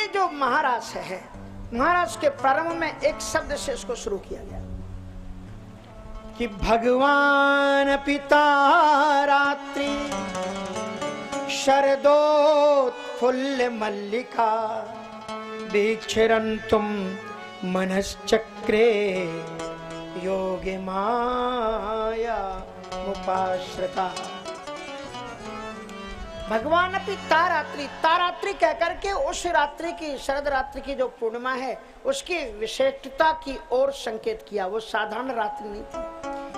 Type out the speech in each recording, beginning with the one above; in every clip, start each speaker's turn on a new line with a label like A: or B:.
A: जो महारास है, महारास के प्रारंभ में एक शब्द से इसको शुरू किया गया कि भगवान पिता रात्रि शरदोत्फुल्ल मल्लिका वीक्षरन्तुम मनश्चक्रे योगी माया उपाश्रिता। भगवान अपनी तारात्रि कहकर के उस रात्रि की, शरद रात्रि की जो पूर्णिमा है उसकी विशेषता की ओर संकेत किया। वो साधारण रात्रि नहीं थी,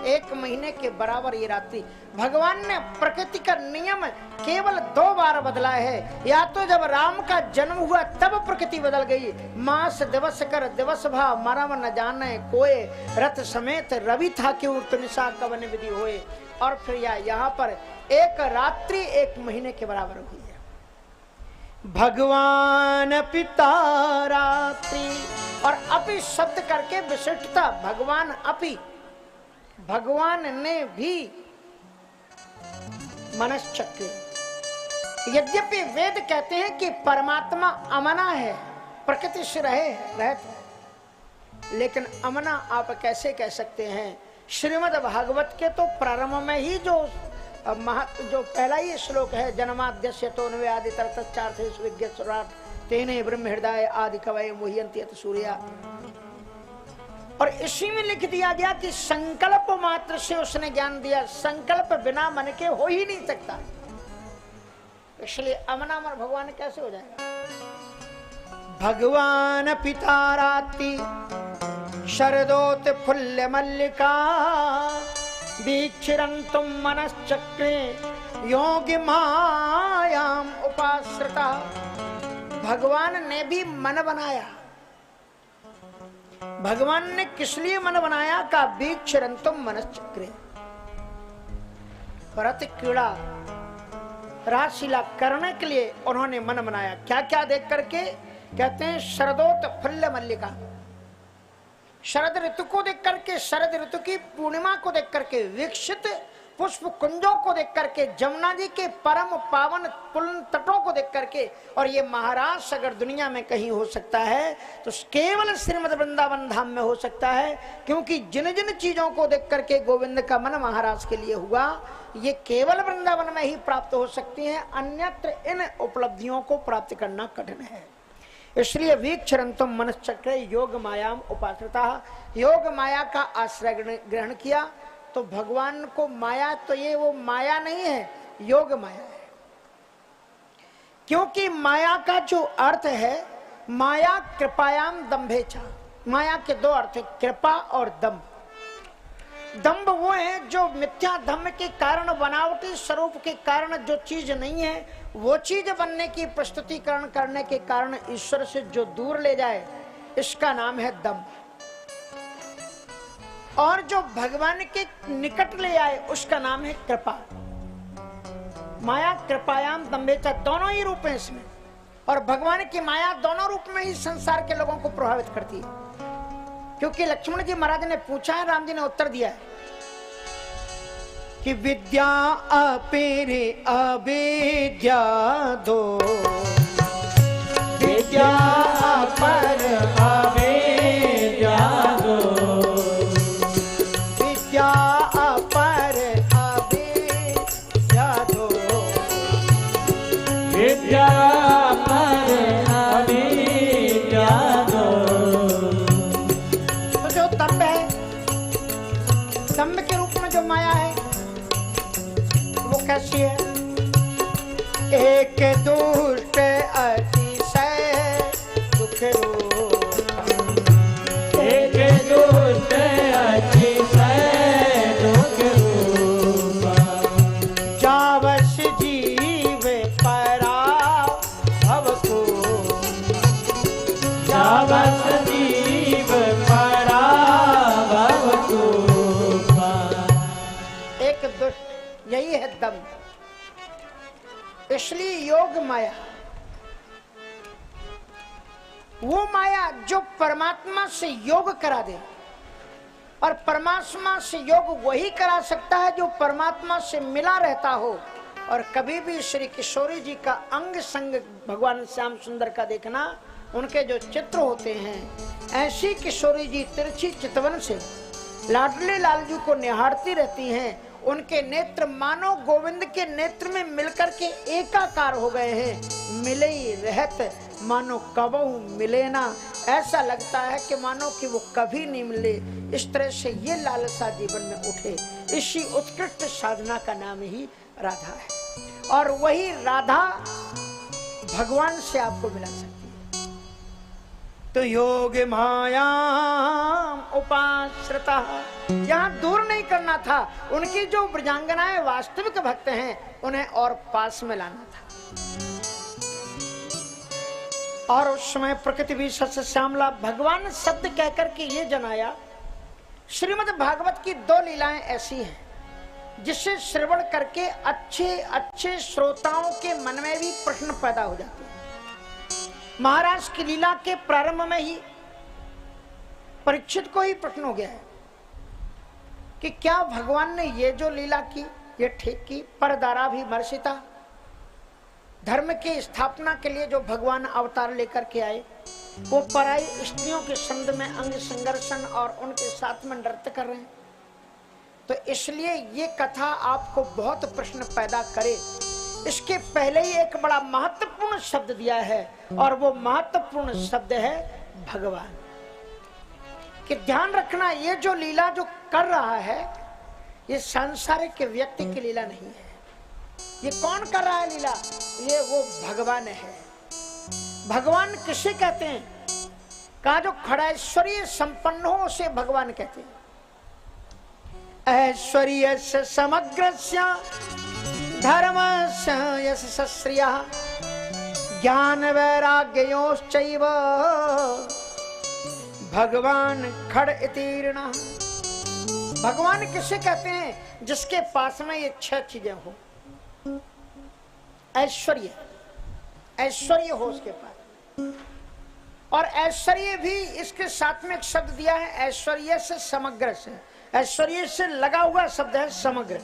A: 1 महीने के बराबर ये रात्रि। भगवान ने प्रकृति का नियम केवल 2 बार बदला है। या तो जब राम का जन्म हुआ तब प्रकृति बदल गई, मास दिवस कर दिवस भाव मरम न जाने कोय, रथ समेत रवि था कि उर्त निशा कवन विधि होए। और फिर यहाँ पर एक रात्रि 1 महीने के बराबर हुई है। भगवान पिता रात्रि, और अपि शब्द करके विशिष्टता, भगवान अपि, भगवान ने भी मनश्चक्र। यद्यपि वेद कहते हैं कि परमात्मा अमना है, प्रकृति से रहता है, लेकिन अमना आप कैसे कह सकते हैं? श्रीमद् भागवत के तो प्रारंभ में ही जो पहला ही श्लोक है, जन्माद्यस्य तोन्वयादि तरतश्चार्थेषु विज्ञस्वराट् तेने ब्रह्म हृदय आदि कवये मुह्यन्ति यत् सूर्या। और इसी में लिख दिया गया कि संकल्प मात्र से उसने ज्ञान दिया, संकल्प बिना मन के हो ही नहीं सकता। इसलिए अमनामर भगवान कैसे हो जाएगा? भगवान पिता रात्रि शरदोत्फुल्ल मल्लिका वीक्षरन्तुम मनश्चक्रे योगी मायाम उपाश्रिता। भगवान ने भी मन बनाया। भगवान ने किस लिए मन बनाया? का वीक्षरन्तुम मनश्चक्रे, रत क्रीड़ा रासलीला करने के लिए उन्होंने मन बनाया। क्या क्या देख करके? कहते हैं शरदोत्फुल्ल मल्लिका, शरद ऋतु को देख करके, शरद ऋतु की पूर्णिमा को देख करके, विकसित पुष्प कुंजों को देख करके, जमुना जी के परम पावन पुलन तटों को देख करके। और ये महाराज अगर दुनिया में कहीं हो सकता है तो केवल श्रीमद् वृंदावन धाम में हो सकता है, क्योंकि जिन जिन चीजों को देख करके गोविंद का मन महाराज के लिए हुआ, ये केवल वृंदावन में ही प्राप्त हो सकती हैं, अन्यत्र इन उपलब्धियों को प्राप्त करना कठिन है। इसलिए वीक्षरन्तुम मनश्चक्रे योग मायाम उपाश्रिता, योग माया का आश्रय ग्रहण किया। तो भगवान को माया, तो ये वो माया नहीं है, योग माया है। क्योंकि माया का जो अर्थ है, माया कृपायाम दंभेचा, माया के 2 अर्थ है, कृपा और दंभ। दंभ वो है जो मिथ्या धम्म के कारण, बनावटी स्वरूप के कारण जो चीज नहीं है वो चीज बनने की प्रस्तुतिकरण करने के कारण ईश्वर से जो दूर ले जाए, इसका नाम है दंभ। और जो भगवान के निकट ले आए उसका नाम है कृपा। माया कृपायाम दंभेचा, दोनों ही रूप हैं इसमें। और भगवान की माया दोनों रूप में ही संसार के लोगों को प्रभावित करती है। क्योंकि लक्ष्मण जी महाराज ने पूछा है, राम जी ने उत्तर दिया है कि विद्या अपेरे अविद्या दो, विद्या पर अविद्या दो, विद्या पर अविद्या दो, विद्या पर अविद्या दो। तो जो दंभ है, दंभ के रूप में जो माया है वो कैसी है? एक दुष्ट अतिशय दुख रूपा, एक दुष्ट अतिशय दुख रूपा, जावस जीव परा भव को, जावस जीव परा भव को। एक दुष्ट, यही है दंभ। इसलिए योग माया, वो माया जो परमात्मा से योग करा दे, और परमात्मा से योग वही करा सकता है जो परमात्मा से मिला रहता हो। और कभी भी श्री किशोरी जी का अंग संग भगवान श्याम सुंदर का देखना, उनके जो चित्र होते हैं, ऐसी किशोरी जी तिरछी चितवन से लाडले लालजू को निहारती रहती हैं। उनके नेत्र मानो गोविंद के नेत्र में मिलकर के एकाकार हो गए हैं। मिले ही रहत मानो कबहू मिले ना, ऐसा लगता है कि मानो कि वो कभी नहीं मिले। इस तरह से ये लालसा जीवन में उठे। इसी उत्कृष्ट साधना का नाम ही राधा है, और वही राधा भगवान से आपको मिला सकती है। तो योग माया उपाश्रिता, यहाँ दूर नहीं करना था। उनकी जो ब्रजांगनाएं वास्तविक भक्त हैं, उन्हें और पास में लाना था। और उस समय प्रकृति भी सत्य श्यामला भगवान शब्द कहकर के ये जनाया। श्रीमद् भागवत की 2 लीलाएं ऐसी हैं जिससे श्रवण करके अच्छे अच्छे श्रोताओं के मन में भी प्रश्न पैदा हो जाते हैं। महाराज की लीला के प्रारंभ में ही परीक्षित को ही प्रश्न हो गया है कि क्या भगवान ने ये जो लीला की ये ठीक की? परदारा भी मर्षिता, धर्म की स्थापना के लिए जो भगवान अवतार लेकर के आए, वो पराई स्त्रियों के संग में अंग संघर्षण और उनके साथ में नृत्य कर रहे हैं। तो इसलिए ये कथा आपको बहुत प्रश्न पैदा करे। इसके पहले ही एक बड़ा महत्वपूर्ण शब्द दिया है, और वो महत्वपूर्ण शब्द है भगवान। कि ध्यान रखना, ये जो लीला जो कर रहा है, ये सांसारिक के व्यक्ति की लीला नहीं है। ये कौन कर रहा है लीला? ये वो भगवान है। भगवान किसे कहते हैं? कहा जो खड़ैश्वर्य संपन्न हो उसे भगवान कहते हैं। ऐश्वर्य से समग्र धर्म यशस्रिय ज्ञान वैराग्योश्चैव भगवान खड़ इतीर्ण। भगवान किसे कहते हैं? जिसके पास में ये 6 चीजें हो। ऐश्वर्य, ऐश्वर्य हो उसके पास, और ऐश्वर्य भी इसके साथ में एक शब्द दिया है, ऐश्वर्य से समग्र से। ऐश्वर्य से लगा हुआ शब्द है समग्र।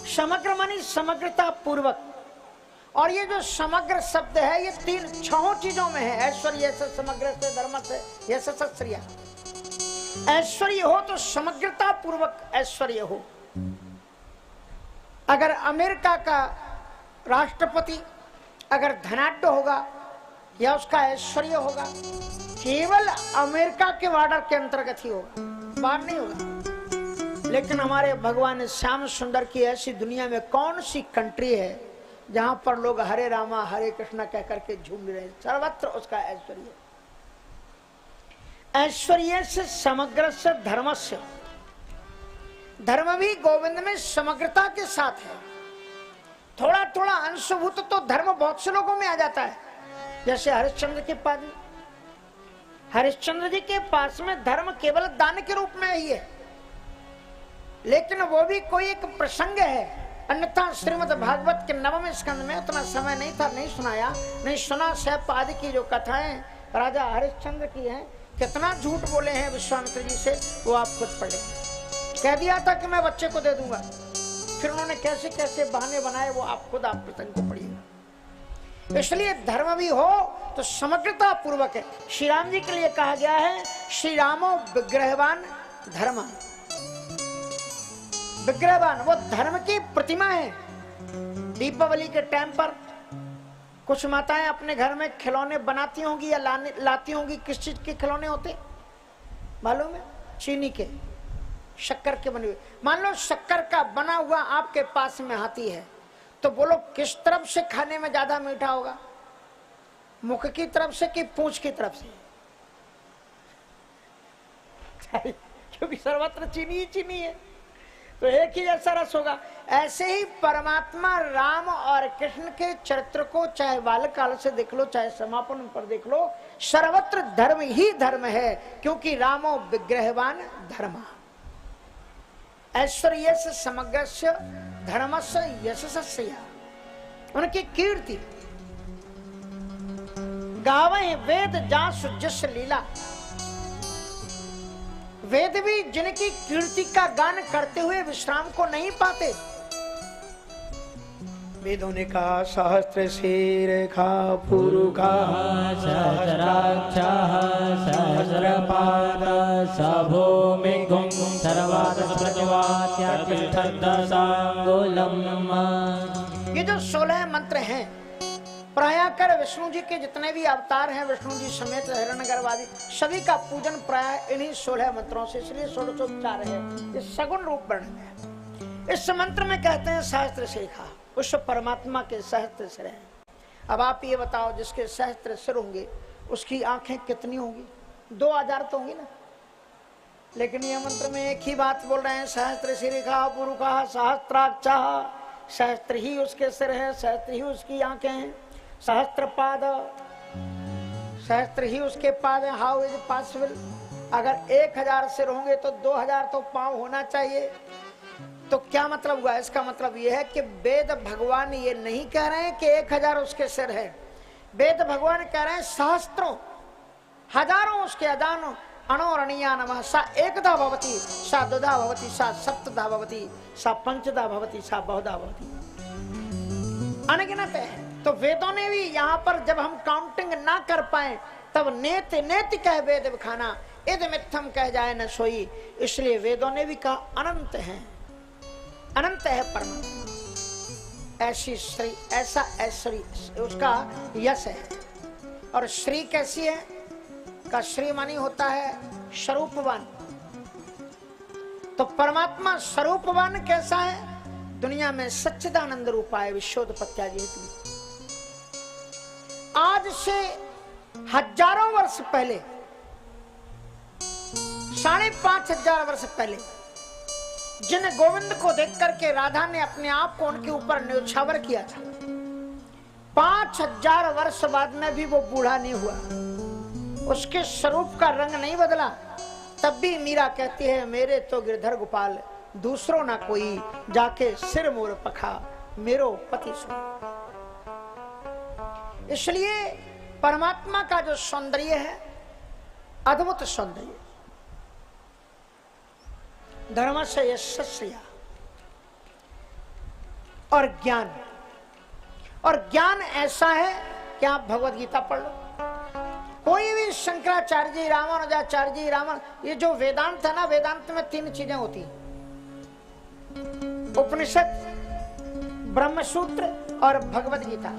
A: समग्र मानी समग्रता पूर्वक। और ये जो समग्र शब्द है, ये 6 चीजों में है। ऐश्वर्य से, समग्र से, धर्म से, यशस्रिय। ऐश्वर्य हो तो समग्रता पूर्वक ऐश्वर्य हो। अगर अमेरिका का राष्ट्रपति अगर धनाढ्य होगा या उसका ऐश्वर्य होगा, केवल अमेरिका के बॉर्डर के अंतर्गत ही होगा, बाहर नहीं होगा। लेकिन हमारे भगवान श्याम सुंदर की ऐसी दुनिया में कौन सी कंट्री है जहां पर लोग हरे रामा हरे कृष्णा कह करके झूम रहे हैं? सर्वत्र उसका ऐश्वर्य। ऐश्वर्य से समग्र से धर्मस्य, धर्म भी गोविंद में समग्रता के साथ है। थोड़ा थोड़ा अंशभूत तो धर्म बहुत से लोगों में आ जाता है। जैसे हरिश्चंद्र के पास, हरिश्चंद्र जी के पास में धर्म केवल दान के रूप में ही है, लेकिन वो भी कोई एक प्रसंग है। अन्यथा श्रीमद् भागवत के 9वें स्कंद में उतना समय नहीं था, नहीं सुनाया, नहीं सुना। शैप आदि की जो कथाएं राजा हरिश्चंद्र की हैं, कितना झूठ बोले हैं विश्वामित्र जी से, वो आप खुद पढ़े। कह दिया था कि मैं बच्चे को दे दूंगा, फिर उन्होंने कैसे कैसे बहाने बनाए, वो आप खुद आप प्रसंग को पढ़िएगा। इसलिए धर्म भी हो तो समग्रता पूर्वक है। श्री राम जी के लिए कहा गया है, श्री रामो विग्रहवान धर्म। विग्रहवान वो धर्म की प्रतिमा है। दीपावली के टाइम पर कुछ माताएं अपने घर में खिलौने बनाती होंगी या लाती होंगी। किस चीज के खिलौने होते मालूम है? चीनी के, शक्कर के बने हुए। मान लो शक्कर का बना हुआ आपके पास में हाथी है, तो बोलो किस तरफ से खाने में ज्यादा मीठा होगा? मुख की तरफ से कि पूंछ की तरफ से? क्योंकि सर्वत्र चीनी ही चीनी है, तो एक ही जैसा रस होगा। ऐसे ही परमात्मा राम और कृष्ण के चरित्र को चाहे बालकाल से देख लो, चाहे समापन पर देख लो, सर्वत्र धर्म ही धर्म है। क्योंकि रामो विग्रहवान धर्म। ऐश्वर्य से समग्र से धर्म से यशस्या, उनकी कीर्ति गावे वेद जासु जस लीला। वेद भी जिनकी कीर्ति का गान करते हुए विश्राम को नहीं पाते। वेदों ने कहा सहस्त्र शीर्षा पुरुषा
B: सहस्राक्षः सहस्रपाद सभूमिगुं सर्वात्मप्रतिवाद्यतिष्ठद्दशाङ्गुलम्।
A: ये जो 16 मंत्र हैं, प्रायकर विष्णु जी के जितने भी अवतार हैं, विष्णु जी समेत हिरण्यगर्भ आदि सभी का पूजन प्राय इन्हीं 16 मंत्रों से, इसलिए 16 है। ये सगुण रूप वर्णन है। इस मंत्र में कहते हैं सहस्त्र शिखा, उस परमात्मा के सहस्त्र सिर हैं। अब आप ये बताओ, जिसके सहस्त्र सिर होंगे उसकी आंखें कितनी होंगी? 2000 तो होंगी ना। लेकिन ये मंत्र में एक ही बात बोल रहे हैं, सहस्त्र शिखा पुरुषा सहस्त्राक्षः, सहस्त्र ही उसके सिर है, सहस्त्र ही उसकी आंखें हैं, सहस्त्र पाद, सहस्त्र ही उसके पाद हैं। How is possible? अगर 1000 सिर होंगे तो 2000 तो पांव होना चाहिए। तो क्या मतलब हुआ? इसका मतलब यह है कि वेद भगवान ये नहीं कह रहे हैं कि 1000 उसके सिर है। वेद भगवान कह रहे हैं सहस्त्रों, हजारों उसके अजानों अणोरणीया नमः। सा एकदा भवति, सा द्विधा भवति, सा सप्तधा भवति, सा पंचधा भवति, सा बहुधा भवति। अनगिनत है। तो वेदों ने भी यहाँ पर जब हम काउंटिंग ना कर पाए तब नेति नेति कह वेद बखाना, इद मिथ्यम कह जाए न सोई। इसलिए वेदों ने भी कहा अनंत है, अनंत है परमात्मा। ऐसी श्री, ऐसा ऐश्वर्य उसका यश है। और श्री कैसी है? का श्री मानी होता है स्वरूपवान। तो परमात्मा स्वरूपवान कैसा है? दुनिया में सच्चिदानंद रूपा है, विश्वोत्पत्त्यादि। आज से हजारों वर्ष पहले, 5,500 वर्ष पहले जिन गोविंद को देख करके राधा ने अपने आप को उनके ऊपर न्योछावर किया था, 5000 वर्ष बाद में भी वो बूढ़ा नहीं हुआ, उसके स्वरूप का रंग नहीं बदला। तब भी मीरा कहती है, मेरे तो गिरधर गोपाल दूसरों ना कोई, जाके सिर मोर पखा मेरो पति सो। इसलिए परमात्मा का जो सौंदर्य है अद्भुत सौंदर्य। धर्म से यशस्या और ज्ञान, और ज्ञान ऐसा है कि आप भगवत गीता पढ़ लो। कोई भी शंकराचार्य जी, रामानुजाचार्य जी, ये जो वेदांत है ना, वेदांत में 3 चीजें होती हैं, उपनिषद, ब्रह्मसूत्र और भगवत गीता।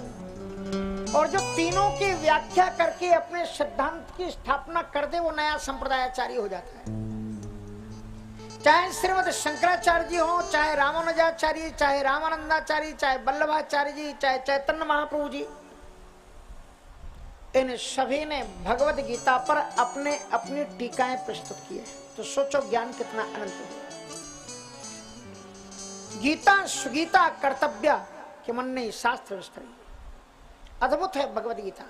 A: और जो तीनों की व्याख्या करके अपने सिद्धांत की स्थापना कर दे वो नया संप्रदायाचार्य हो जाता है। चाहे श्रीमद शंकराचार्य जी हो, चाहे रामानुजाचार्य, चाहे रामानंदाचार्य, चाहे वल्लभाचार्य जी, चाहे चैतन्य महाप्रभु जी, इन सभी ने भगवत गीता पर अपने अपनी टीकाएं प्रस्तुत की है। तो सोचो ज्ञान कितना अनंत है। गीता सुगीता कर्तव्य के मन नहीं शास्त्र विस्तरी, अद्भुत है भगवत गीता।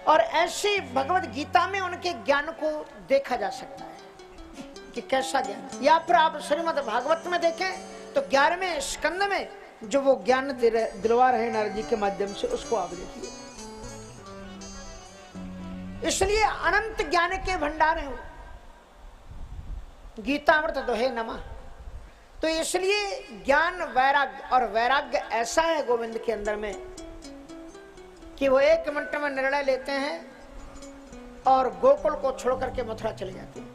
A: और ऐसी भगवत गीता में उनके ज्ञान को देखा जा सकता है कि कैसा ज्ञान। या फिर आप श्रीमद् भागवत में देखें तो 11वें स्कंद में जो वो ज्ञान दिलवा रहे नारद जी के माध्यम से, उसको आप देखिए। इसलिए अनंत ज्ञान के भंडार है वो। गीतामृत दोहे नमः। तो इसलिए ज्ञान वैराग्य, और वैराग्य ऐसा है गोविंद के अंदर में कि वो 1 मिनट में निर्णय लेते हैं और गोकुल को छोड़ करके मथुरा चले जाते हैं।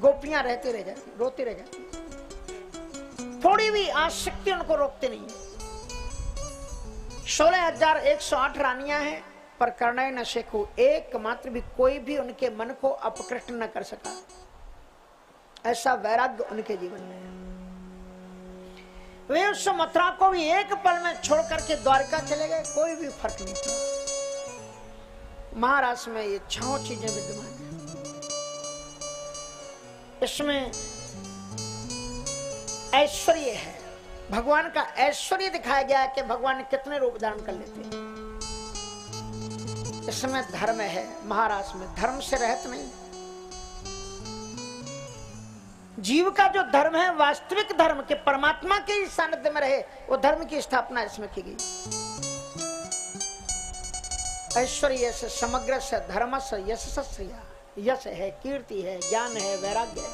A: गोपियां रहती रह जाती, रोती रह जाती, थोड़ी भी आसक्ति उनको रोकते नहीं है। 16,108 रानियां हैं, पर करने न शेखू, एकमात्र भी कोई भी उनके मन को अपकृष्ट न कर सका। ऐसा वैराग्य उनके जीवन में है। वे उस मथुरा को भी एक पल में छोड़ करके द्वारका चले गए, कोई भी फर्क नहीं पड़ा। महाराष्ट्र में ये 6 चीजें विद्यमान है। इसमें ऐश्वर्य है, भगवान का ऐश्वर्य दिखाया गया है कि भगवान कितने रूप धारण कर लेते हैं। इसमें धर्म है, महाराष्ट्र में धर्म से रहत नहीं। जीव का जो धर्म है, वास्तविक धर्म के परमात्मा के ही सानिध्य में रहे, वो धर्म की स्थापना इसमें की गई। ऐश्वर्य से, समग्र से, धर्म से, यश से, यश है, कीर्ति है, ज्ञान है, वैराग्य है।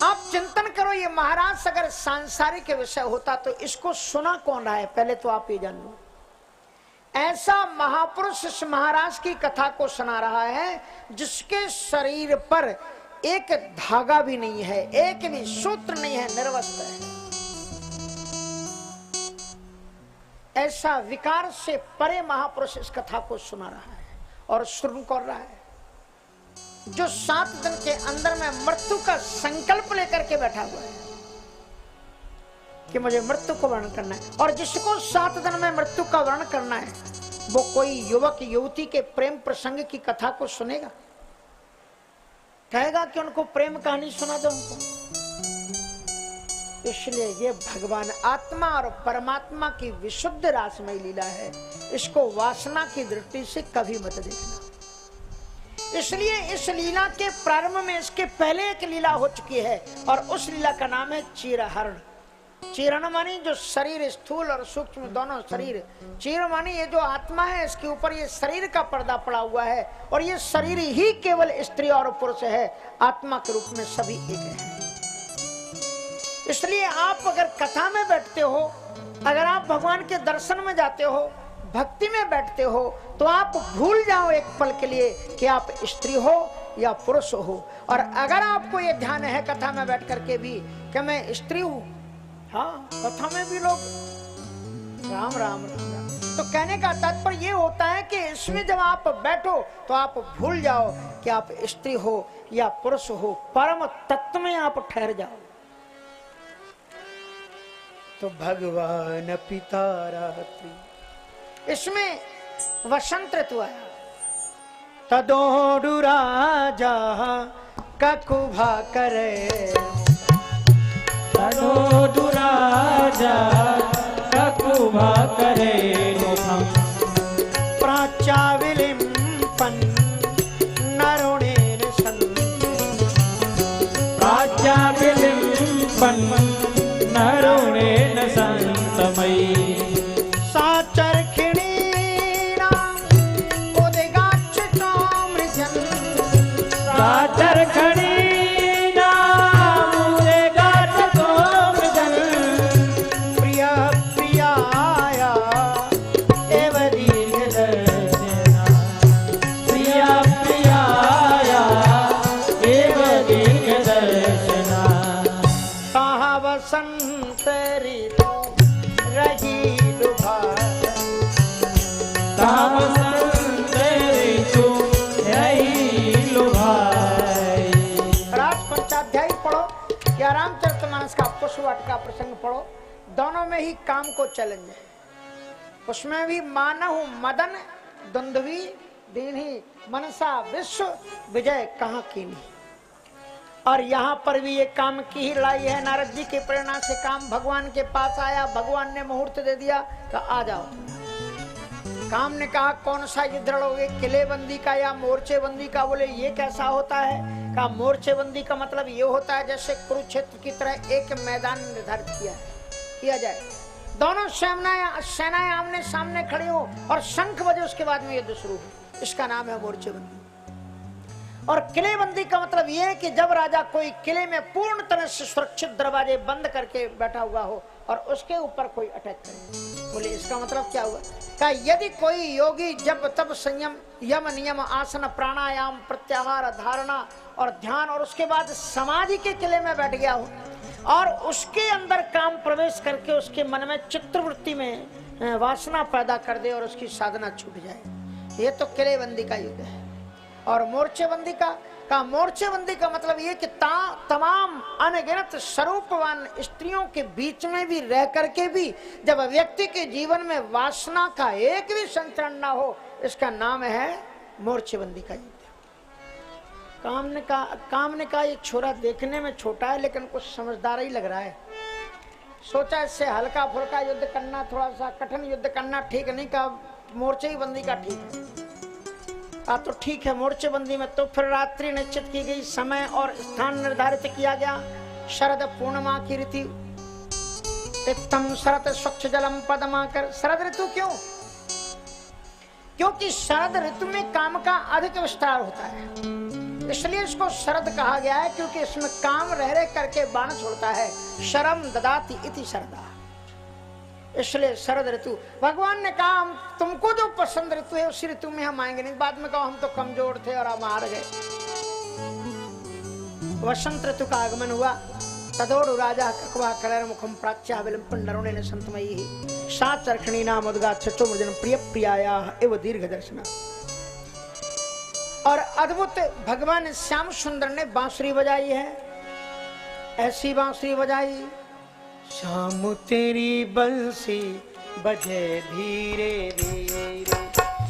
A: आप चिंतन करो, ये महाराज अगर सांसारिक विषय होता तो इसको सुना कौन रहा है, पहले तो आप ये जान लो। ऐसा महापुरुष इस महाराज की कथा को सुना रहा है जिसके शरीर पर एक धागा भी नहीं है, एक भी सूत्र नहीं है, निर्वस्त्र है। ऐसा विकार से परे महापुरुष इस कथा को सुना रहा है और श्रवण कर रहा है। जो 7 दिन के अंदर में मृत्यु का संकल्प लेकर के बैठा हुआ है कि मुझे मृत्यु को वर्णन करना है, और जिसको 7 दिन में मृत्यु का वर्णन करना है वो कोई युवक युवती के प्रेम प्रसंग की कथा को सुनेगा, कहेगा कि उनको प्रेम कहानी सुना दो उनको। इसलिए ये भगवान आत्मा और परमात्मा की विशुद्ध रासमय लीला है, इसको वासना की दृष्टि से कभी मत देखना। इसलिए इस लीला के प्रारंभ में इसके पहले एक लीला हो चुकी है और उस लीला का नाम है चीरहरण। चीरण मानी जो शरीर स्थूल और सूक्ष्म दोनों शरीर, चीर मानी ये जो आत्मा है इसके ऊपर ये शरीर का पर्दा पड़ा हुआ है और ये शरीर ही केवल स्त्री और पुरुष है, आत्मा के रूप में सभी एक है। इसलिए आप अगर कथा में बैठते हो, अगर आप भगवान के दर्शन में जाते हो, भक्ति में बैठते हो, तो आप भूल जाओ एक पल के लिए कि आप स्त्री हो या पुरुष हो। और अगर आपको ये ध्यान है कथा में बैठ करके भी कि मैं स्त्री हूं, हाँ कथा में भी लोग राम राम राम राम, तो कहने का तात्पर्य ये होता है कि इसमें जब आप बैठो तो आप भूल जाओ कि आप स्त्री हो या पुरुष हो, परम तत्व में आप ठहर जाओ। तो भगवान पिता रात्रि, इसमें वसंत ऋतु आया। तदोडु राजा ककुभा करे,
B: तदोडु राजा ककुभा करे मुखम,
A: प्राच्याविलिं पन नरुणेन सन,
B: प्राच्याविलिं पन नरुणेन संतमयी,
A: साचरखिणी उदगाच्छ ताम्रजन,
B: साचरखिणी उदगाच्छ ताम्रजन,
A: प्रिय प्रियाया एव दीर्घदर्शना,
B: प्रिय प्रियाया एव दीर्घदर्शना,
A: कहाँ वसंत ऋतु रही लुभा,
B: कहाँ वसंत ऋतु रही लुभाई।
A: रास पंचाध्यायी पढ़ो या रामचरितमानस का पुष्पवाट का प्रसंग पढ़ो, दोनों में ही काम को चैलेंज है। उसमें भी मानहु मदन दुंदुभी दीन्ही मनसा विश्व विजय कहाँ कीनी, और यहाँ पर भी ये काम की ही लड़ाई है। नारद जी की प्रेरणा से काम भगवान के पास आया, भगवान ने मुहूर्त दे दिया कि आ जाओ। काम ने कहा कौन सा युद्ध लड़ोगे, किलेबंदी का या मोर्चेबंदी का? बोले ये कैसा होता है? कहा मोर्चेबंदी का मतलब ये होता है जैसे कुरुक्षेत्र की तरह एक मैदान निर्धारित किया जाए, दोनों सेनाएं आमने सामने खड़ी हो और शंख बजे, उसके बाद में युद्ध शुरू हो। इसका नाम है मोर्चेबंदी। और किलेबंदी का मतलब यह है कि जब राजा कोई किले में पूर्ण तरह से सुरक्षित दरवाजे बंद करके बैठा हुआ हो और उसके ऊपर कोई अटैक करे। बोले इसका मतलब क्या हुआ? कहा यदि कोई योगी जब तब संयम यम नियम आसन प्राणायाम प्रत्याहार धारणा और ध्यान और उसके बाद समाधि के किले में बैठ गया हो और उसके अंदर काम प्रवेश करके उसके मन में चित्रवृत्ति में वासना पैदा कर दे और उसकी साधना छूट जाए, ये तो किलेबंदी का युद्ध है। और मोर्चेबंदी का मोर्चेबंदी का मतलब ये कि तमाम अनगिनत स्वरूपवान स्त्रियों के बीच में भी रह करके भी जब व्यक्ति के जीवन में वासना का एक भी संचरण ना हो, इसका नाम है मोर्चेबंदी का युद्ध। काम ने कहा ये छोरा देखने में छोटा है लेकिन कुछ समझदार ही लग रहा है, सोचा इससे हल्का फुल्का युद्ध करना, थोड़ा सा कठिन युद्ध करना ठीक नहीं, का मोर्चे ही बंदी का ठीक है। तो ठीक है, मोर्चेबंदी में तो फिर रात्रि निश्चित की गई, समय और स्थान निर्धारित किया गया। शरद पूर्णिमा की ऋतु, इत्थम शरद स्वच्छ जलम पदमाकर। शरद ऋतु क्यों? क्योंकि शरद ऋतु में काम का अधिक विस्तार होता है। इसलिए इसको शरद कहा गया है, क्योंकि इसमें काम रह रह करके बाण छोड़ता है। शरम ददाती इति शरदा, इसलिए शरद ऋतु। भगवान ने कहा हम तुमको जो पसंद ऋतु है उसी ऋतु में हम आएंगे नहीं। बाद में कहो हम तो कमजोर थे और हम हार गए। वसंत ऋतु का आगमन हुआ। तदोड़ु राजा कक्वा कलर मुखम प्राच्या विलंपन नरुणे संतमयी सात चरखणी नाम उद्गा छचो मृजन प्रिय प्रियाया एवं दीर्घ दर्शना। और अद्भुत भगवान श्याम सुंदर ने बांसुरी बजाई है। ऐसी बांसुरी बजाई, श्याम तेरी बंसी बजे धीरे धीरे,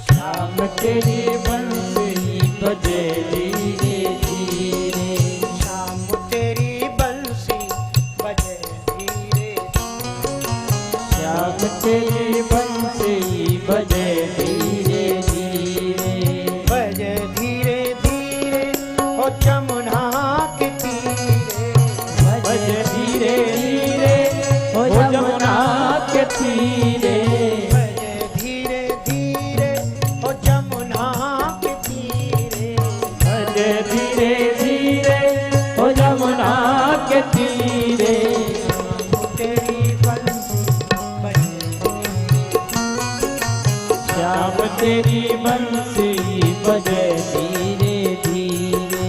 B: श्याम तेरी बंसी बजे धीरे धीरे,
A: श्याम तेरी बंसी बजे धीरे,
B: श्याम तेरी बंसी बजे धीरे धीरे,
A: बजे धीरे धीरे हो जमुना के तीरे,
B: बजे धीरे धीरे हो जमुना के तीरे,
A: बजे धीरे धीरे हो जमुना के तीरे,
B: बजे धीरे धीरे हो जमुना के तीरे,
A: तेरी बंसी बजे,
B: श्याम तेरी बंसी बजे धीरे धीरे।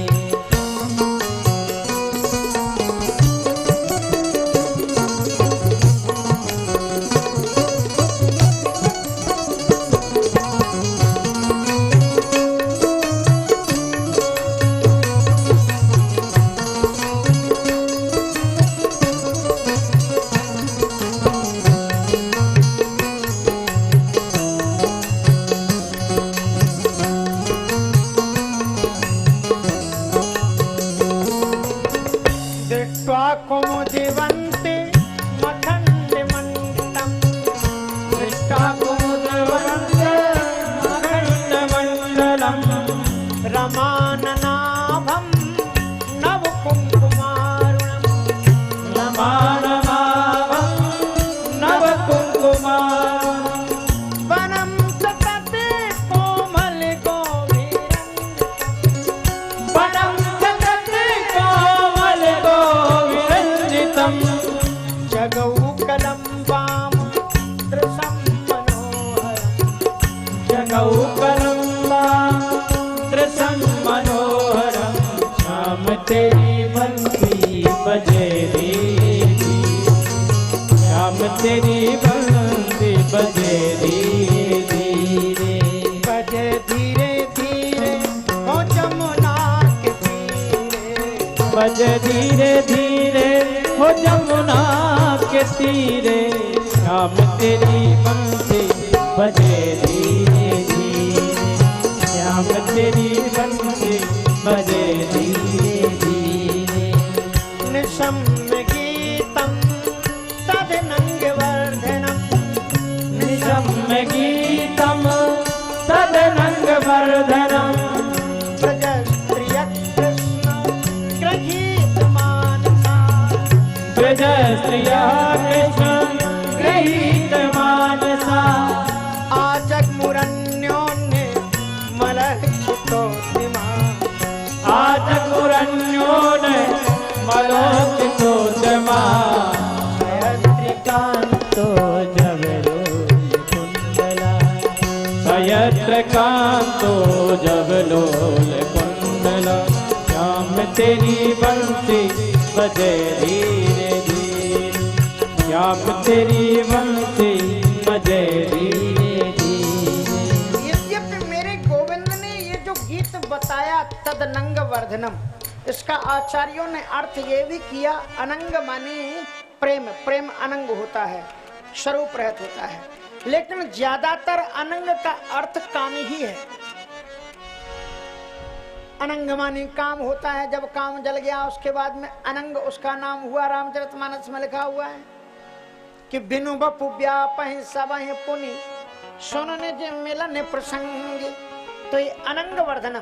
A: दृष्ट्वा कुमुदिवन्ते मखण्डमण्डितं, दृष्ट्वा कुमुदिवन्ते
B: मखण्डमण्डलं
A: रमाननाभं नवकुङ्कुमारुणं,
B: नमानमावं नवकुङ्कुमारं,
A: वनं सतते कोमलगोभिरं,
B: वनं सतते कोमलगोविरञ्जितं,
A: जगौकलम्बां दृशं मनोहरं,
B: जगौकलं दृशं मनोहरं, श्याम तेरी बंसी बजे धीरे, श्याम तेरी बंसी बजे धीरे धीरे,
A: बजे धीरे धीरे हो जमुना के तीरे,
B: बजे धीरे धीरे हो जमुना के तीरे, श्याम तेरी बंसी बजे धीरे धीरे, श्याम तेरी बंसी बजे धीरे धीरे,
A: निशम्य गीतं तदनङ्गवर्धनं,
B: निशम्य गीतं तदनङ्गवर्धनं,
A: व्रजस्त्रियकृष्ण गृहीतमानसा,
B: व्रजस्त्रिया कृष्ण गृहीतमानसा,
A: आजग्मुरन्योन्ये मलक्षितोऽतिमा,
B: आजगुरन्योने मलोचितोत्तमा,
A: यत्रिकान्तो
B: जवलोलकुण्डला, सयत्रकान्तो जवलोलकुण्डला, श्याम तेरी बंसी बजे धीरे धीरे, श्याम तेरी बंसी बजे धीरे धीरे।
A: यद्यपि मेरे गोविंद ने ये जो गीत बताया तदनंग वर्धनम, इसका आचार्यों ने अर्थ ये भी किया, अनंग माने प्रेम, प्रेम अनंग होता है, स्वरूप रहित होता है, लेकिन ज्यादातर अनंग का अर्थ काम ही है। अनंग माने काम होता है, जब काम जल गया उसके बाद में अनंग उसका नाम हुआ। रामचरितमानस में लिखा हुआ है कि बिनु बपु व्यापहि सबहि पुनि सुनने जे मिलन प्रसंग, तो ये अनंग वर्धन।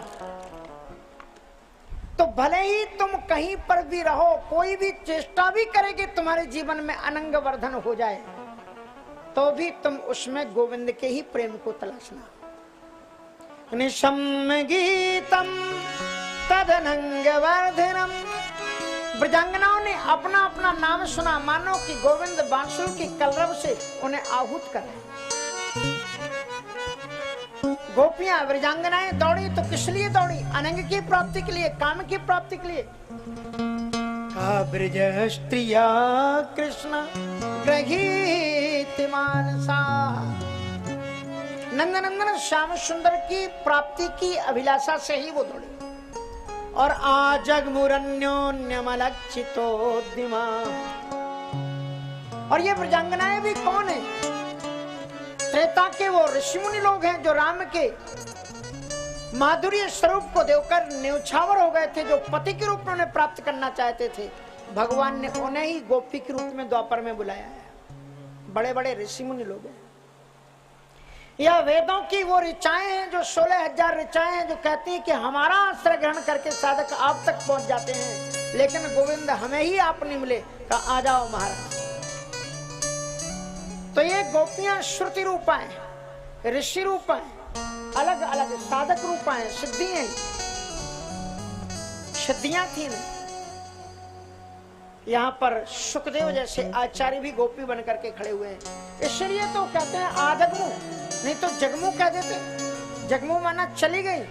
A: तो भले ही तुम कहीं पर भी रहो, कोई भी चेष्टा भी करेगी तुम्हारे जीवन में अनंग वर्धन हो जाए, तो भी तुम उसमें गोविंद के ही प्रेम को तलाशना। निशम्य गीतम तदनंगवर्धनम। ब्रजांगनाओं ने अपना अपना नाम सुना, मानो कि गोविंद बांसुर की कलरव से उन्हें आहूत कर रहे। गोपियां ब्रजांगनाएं दौड़ी तो किस लिए दौड़ी? अनंग की प्राप्ति के लिए, काम की प्राप्ति के लिए। ब्रज स्त्रिया कृष्ण ग्रहीत मानसा। नंदनंदन श्याम सुंदर की प्राप्ति की अभिलाषा से ही वो दौड़े। और आजगमुरन्योन्यमलक्षितोद्यमा। और ये ब्रजांगनाएं भी कौन है? त्रेता के वो ऋषि मुनि लोग हैं जो राम के माधुर्य स्वरूप को देखकर न्यौछावर हो गए थे, जो पति के रूप में उन्हें प्राप्त करना चाहते थे। भगवान ने उन्हें ही गोपी के रूप में द्वापर में बुलाया है। बड़े बड़े ऋषि मुनि लोग हैं। यह वेदों की वो ऋचाएं हैं जो 16,000 ऋचाएं हैं जो कहती हैं कि हमारा आश्रय ग्रहण करके साधक आप तक पहुंच जाते हैं, लेकिन गोविंद हमें ही आप नहीं मिले। कहा आ जाओ महाराज। तो ये गोपियां श्रुति रूपाएं, ऋषि रूपाएं, अलग अलग साधक रूपाएं, सिद्धि हैं, सिद्धियां थी। यहाँ पर सुखदेव जैसे आचार्य भी गोपी बन करके खड़े हुए हैं। इसलिए तो कहते हैं आजगमु, नहीं तो जगमु कह देते। जगमु माना चली गई,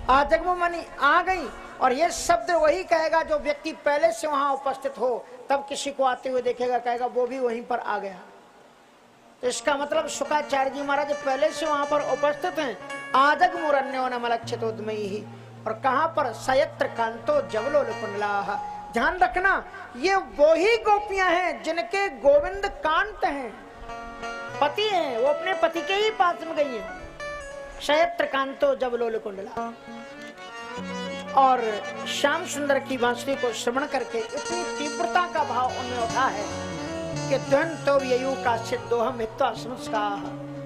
A: आजगमु मानी आ गई। और ये शब्द वही कहेगा जो व्यक्ति पहले से वहां उपस्थित हो, तब किसी को आते हुए देखेगा, कहेगा वो भी वहीं पर आ गया। तो इसका मतलब शुक्राचार्य जी महाराज पहले से वहां पर उपस्थित हैं। आजगमुरन्योन्यमलक्षितोद्यमैः। और कहां पर? सयत्र कांतो जवलोलकुंडलाः। ध्यान रखना, ये वही गोपियां हैं जिनके गोविंद कांत हैं, पति हैं। वो अपने पति के ही पास में गई हैं। सयत्र कांतो जवलोलकुंडला। और श्याम सुंदर की बांसुरी को श्रवण करके इतनी तीव्रता का भाव उनमें उठा है कि द्वंतो ययु काश्चित् दोहम हित्वा संस्काः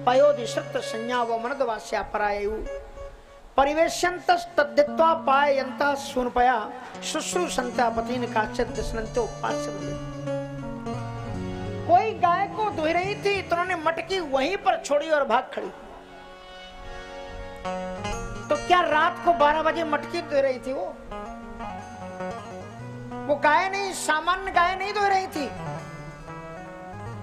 A: पयोधि श्रुत संज्ञा व मनदवास्या परायु परिवेश्यन्तस् तद्दित्वा पाययन्तः सूनपया शुश्रूषन्ता पतिन काश्चित् दशनन्तो पार्श्वं। कोई गाय को दुह रही थी तो उन्होंने मटकी वहीं पर छोड़ी और भाग खड़ी। तो क्या रात को 12 बजे मटकी दुह रही थी? वो गाय नहीं, सामान्य गाय नहीं दुह रही थी।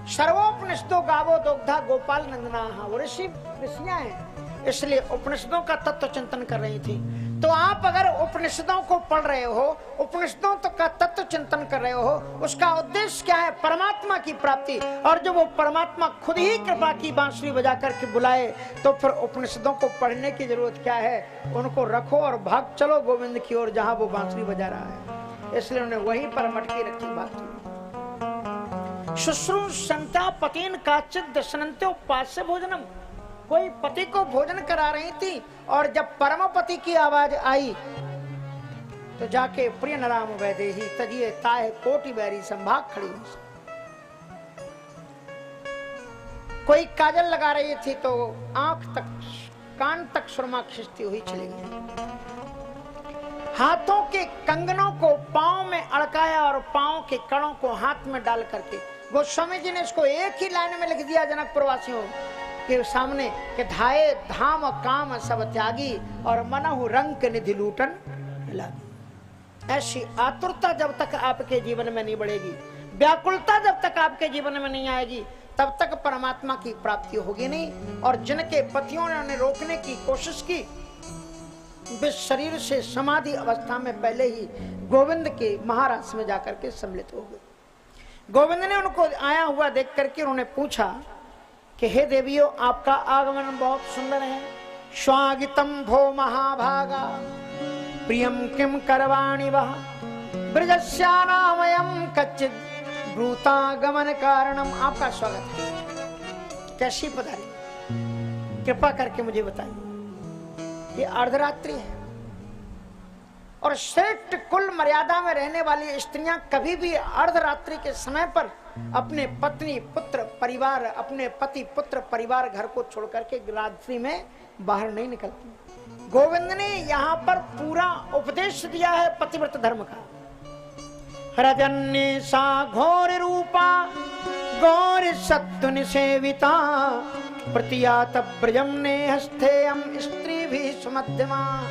A: सर्वोपनिषदो गावो दुग्धा गोपाल नंदना। वो ऋषियां हैं, इसलिए उपनिषदों का तत्व चिंतन कर रही थी। तो आप अगर उपनिषदों को पढ़ रहे हो, उपनिषदों का तत्व चिंतन कर रहे हो, उसका उद्देश्य क्या है? परमात्मा की प्राप्ति। और जब वो परमात्मा खुद ही कृपा की बांसुरी बजा करके बुलाए, तो फिर उपनिषदों को पढ़ने की जरूरत क्या है? उनको रखो और भाग चलो गोविंद की ओर, जहां वो बांसुरी बजा रहा है। इसलिए उन्होंने वहीं पर मटकी रखी। बात शुश्रूषन्ता पतिन काचित् दशनन्ते उपास्य भोजनम। कोई पति को भोजन करा रही थी, और जब परम पति की आवाज आई तो जाके प्रिय नराम वैदेही तजिए ताहे कोटि बैरी संभाग खड़ी। कोई काजल लगा रही थी तो आंख तक, कान तक सुरमा खिंचती हुई चली गई। हाथों के कंगनों को पांव में अड़काया और पांव के कड़ों को हाथ में डाल करके गोस्वामी जी ने इसको एक ही लाइन में लिख दिया जनकपुर वासियों के सामने कि धाये धाम काम सब त्यागी और मनहु रंग निधि लूटन लागी। ऐसी आतुरता जब तक आपके जीवन में नहीं बढ़ेगी, व्याकुलता जब तक आपके जीवन में नहीं आएगी, तब तक परमात्मा की प्राप्ति होगी नहीं। और जिनके पतियों ने उन्हें रोकने की कोशिश की, वे शरीर से समाधि अवस्था में पहले ही गोविंद के महाराज में जाकर के सम्मिलित हो गए। गोविंद ने उनको आया हुआ देख करके उन्होंने पूछा कि हे देवियों, आपका आगमन बहुत सुंदर है। स्वागतम भो महाभागा प्रियम किम करवाणि वह ब्रजस्यानामयम कच्चित् ब्रूतागमन कारणम। आपका स्वागत है, कैसी पधारी, कृपा करके मुझे बताइए। ये अर्धरात्रि है और श्रेष्ठ कुल मर्यादा में रहने वाली स्त्रियां कभी भी अर्धरात्रि के समय पर अपने पत्नी पुत्र परिवार, अपने पति पुत्र परिवार घर को छोड़ करके रात्रि में बाहर नहीं निकलती। गोविंद ने यहाँ पर पूरा उपदेश दिया है पतिव्रत धर्म का। रजन्य सा घोर रूपा गौर सत्तु निसेविता प्रतियात ब्रजम ने हस्ते हम स्त्री भी सुमध्यमा।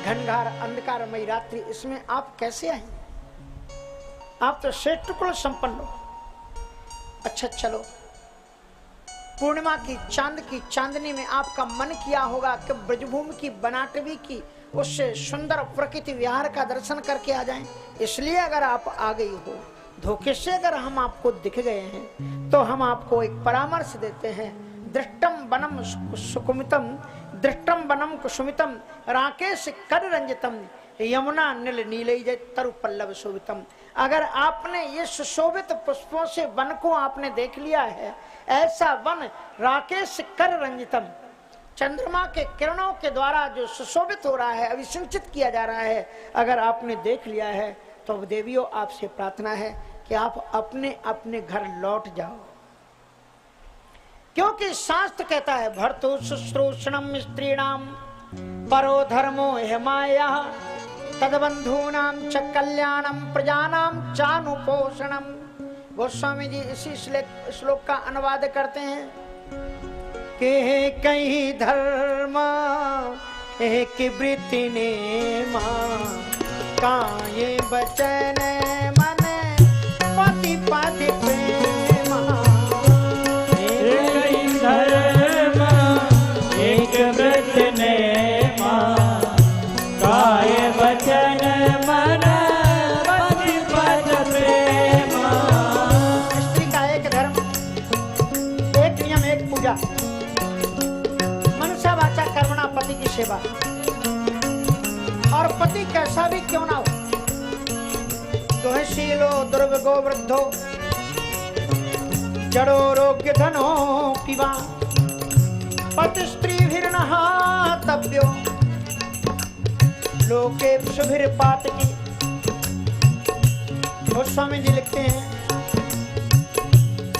A: घनघार अंधकारमयी रात्रि, इसमें आप कैसे आए? आप तो श्रेष्ठ कुल संपन्न हो। अच्छा चलो, पूर्णिमा की चांद की चांदनी में आपका मन किया होगा कि ब्रजभूमि की बनाटवी की उससे सुंदर प्रकृति विहार का दर्शन करके आ जाएं। इसलिए अगर आप आ गई हो, धोखे से अगर हम आपको दिख गए हैं, तो हम आपको एक परामर्श देते हैं। दृष्टम वनम सुकुमितम, दृष्टम वनम कुसुमितम, राकेश कर रंजितम, यमुना नील नीलय तरु पल्लव शोभितम। अगर आपने ये सुशोभित पुष्पों से वन को आपने देख लिया है, ऐसा वन राकेश कर रंजितम, चंद्रमा के किरणों के द्वारा जो सुशोभित हो रहा है, अभिसिंचित किया जा रहा है, अगर आपने देख लिया है, तो देवियों आपसे प्रार्थना है कि आप अपने अपने घर लौट जाओ। क्योंकि शास्त्र कहता है भर्तु शुश्रूषणम स्त्रीणाम परो धर्मो हेमाया तदबंधूनाम च कल्याणम प्रजानाम चानुपोषणम। गोस्वामी जी इसी श्लोक का अनुवाद करते हैं कि कहीं धर्म एक वृत्ति ने मां काये बचन मन पति पति प्रेम।
B: एक धर्म एक वृत्ति ने मां काये बचन मन पति पति प्रेम।
A: स्त्री का एक धर्म, एक नियम, एक पूजा, मनसा वाचा कर्मणा, पति की सेवा। और पति कैसा भी क्यों ना हो, दुःशीलो दुर्भगो वृद्धो जड़ो रोग्य धनो पिबा पति स्त्री तब्यो लोके सुभिर पात की। गोस्वामी जी लिखते हैं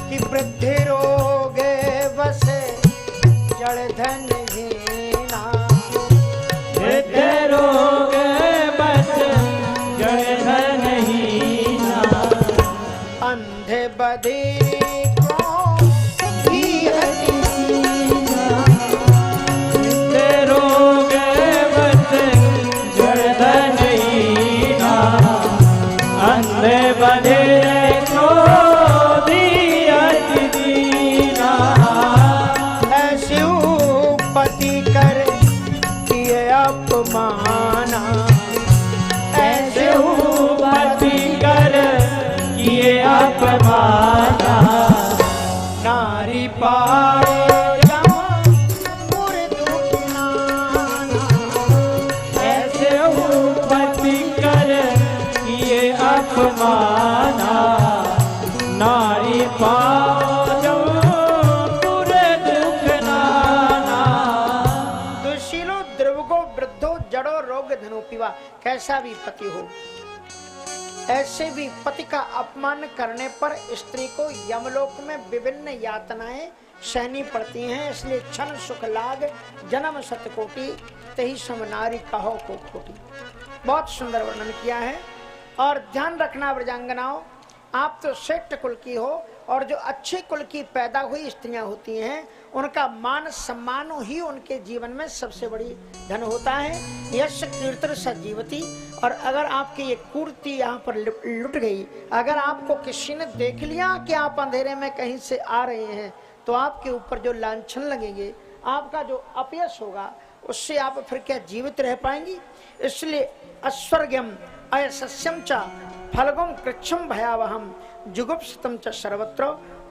A: कि वृद्धि रोगे बसे जड़ धन हीना,
B: वृद्धि रोग बस जड़ धन हीना,
A: अंधे बधिर को भी
B: वृद्धि रोग बस जड़ धन हीना, अंधे बधिर को भी अति दीना।
A: ऐसे पति कर किए अपमाना,
B: ऐसे पति कर किए अपमाना,
A: नारी पाए
B: ऐसे पति कर किए अपमाना, नारी पाओ पूरे दुख नाना।
A: दुशीलो द्रवगो वृद्धो जड़ो रोग धनु पीवा। कैसा भी पति हो, ऐसे भी पति का अपमान करने पर स्त्री को यमलोक में विभिन्न यातनाएं सहनी पड़ती हैं। इसलिए क्षण सुख लाग जन्म सतकोटि, तही सम नारी कहो को खोटी। बहुत सुंदर वर्णन किया है। और ध्यान रखना व्रजांगनाओं, आप तो श्रेष्ठ कुल की हो, और जो अच्छे कुल की पैदा हुई स्त्रियां होती हैं, उनका मान सम्मान ही उनके जीवन में सबसे बड़ी धन होता है। यश कीर्तन सजीवती। और अगर आपकी ये कुर्ती यहाँ पर लुट गई, अगर आपको किसी ने देख लिया कि आप अंधेरे में कहीं से आ रहे हैं, तो आपके ऊपर जो लांछन लगेंगे, आपका जो अपयश होगा, उससे आप फिर क्या जीवित रह पाएंगी? इसलिए अस्वर्गम अयसस्यम च फलगम कृच्छम भयावहम जुगुप्सितम च सर्वत्र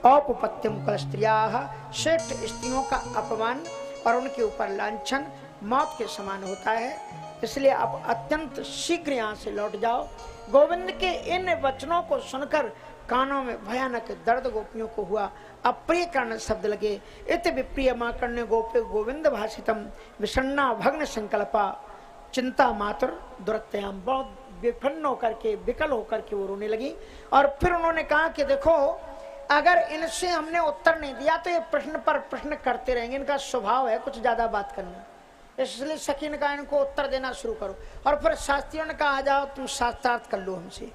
A: औपपत्यम कल स्त्रियाः। श्रेष्ठ स्त्रियों का अपमान और उनके ऊपर लांछन मौत के समान होता है। इसलिए आप अत्यंत शीघ्र यहाँ से लौट जाओ। गोविंद के इन वचनों को सुनकर कानों में भयानक दर्द गोपियों को हुआ। अप्रिय कारण शब्द लगे। इत विप्रिय माकर्ण्य गोपे गोविंद भाषितम विषण्णा भग्न संकल्पा चिंता मातुर दुरत्याम। बहुत विपन्न होकर के, विकल होकर के वो रोने लगी। और फिर उन्होंने कहा कि देखो, अगर इनसे हमने उत्तर नहीं दिया तो ये प्रश्न पर प्रश्न करते रहेंगे। इनका स्वभाव है कुछ ज्यादा बात करना। इसलिए सखी ने कहा इनको उत्तर देना शुरू करो। और फिर शास्त्रियों ने कहा आ जाओ तुम शास्त्रार्थ कर लो हमसे।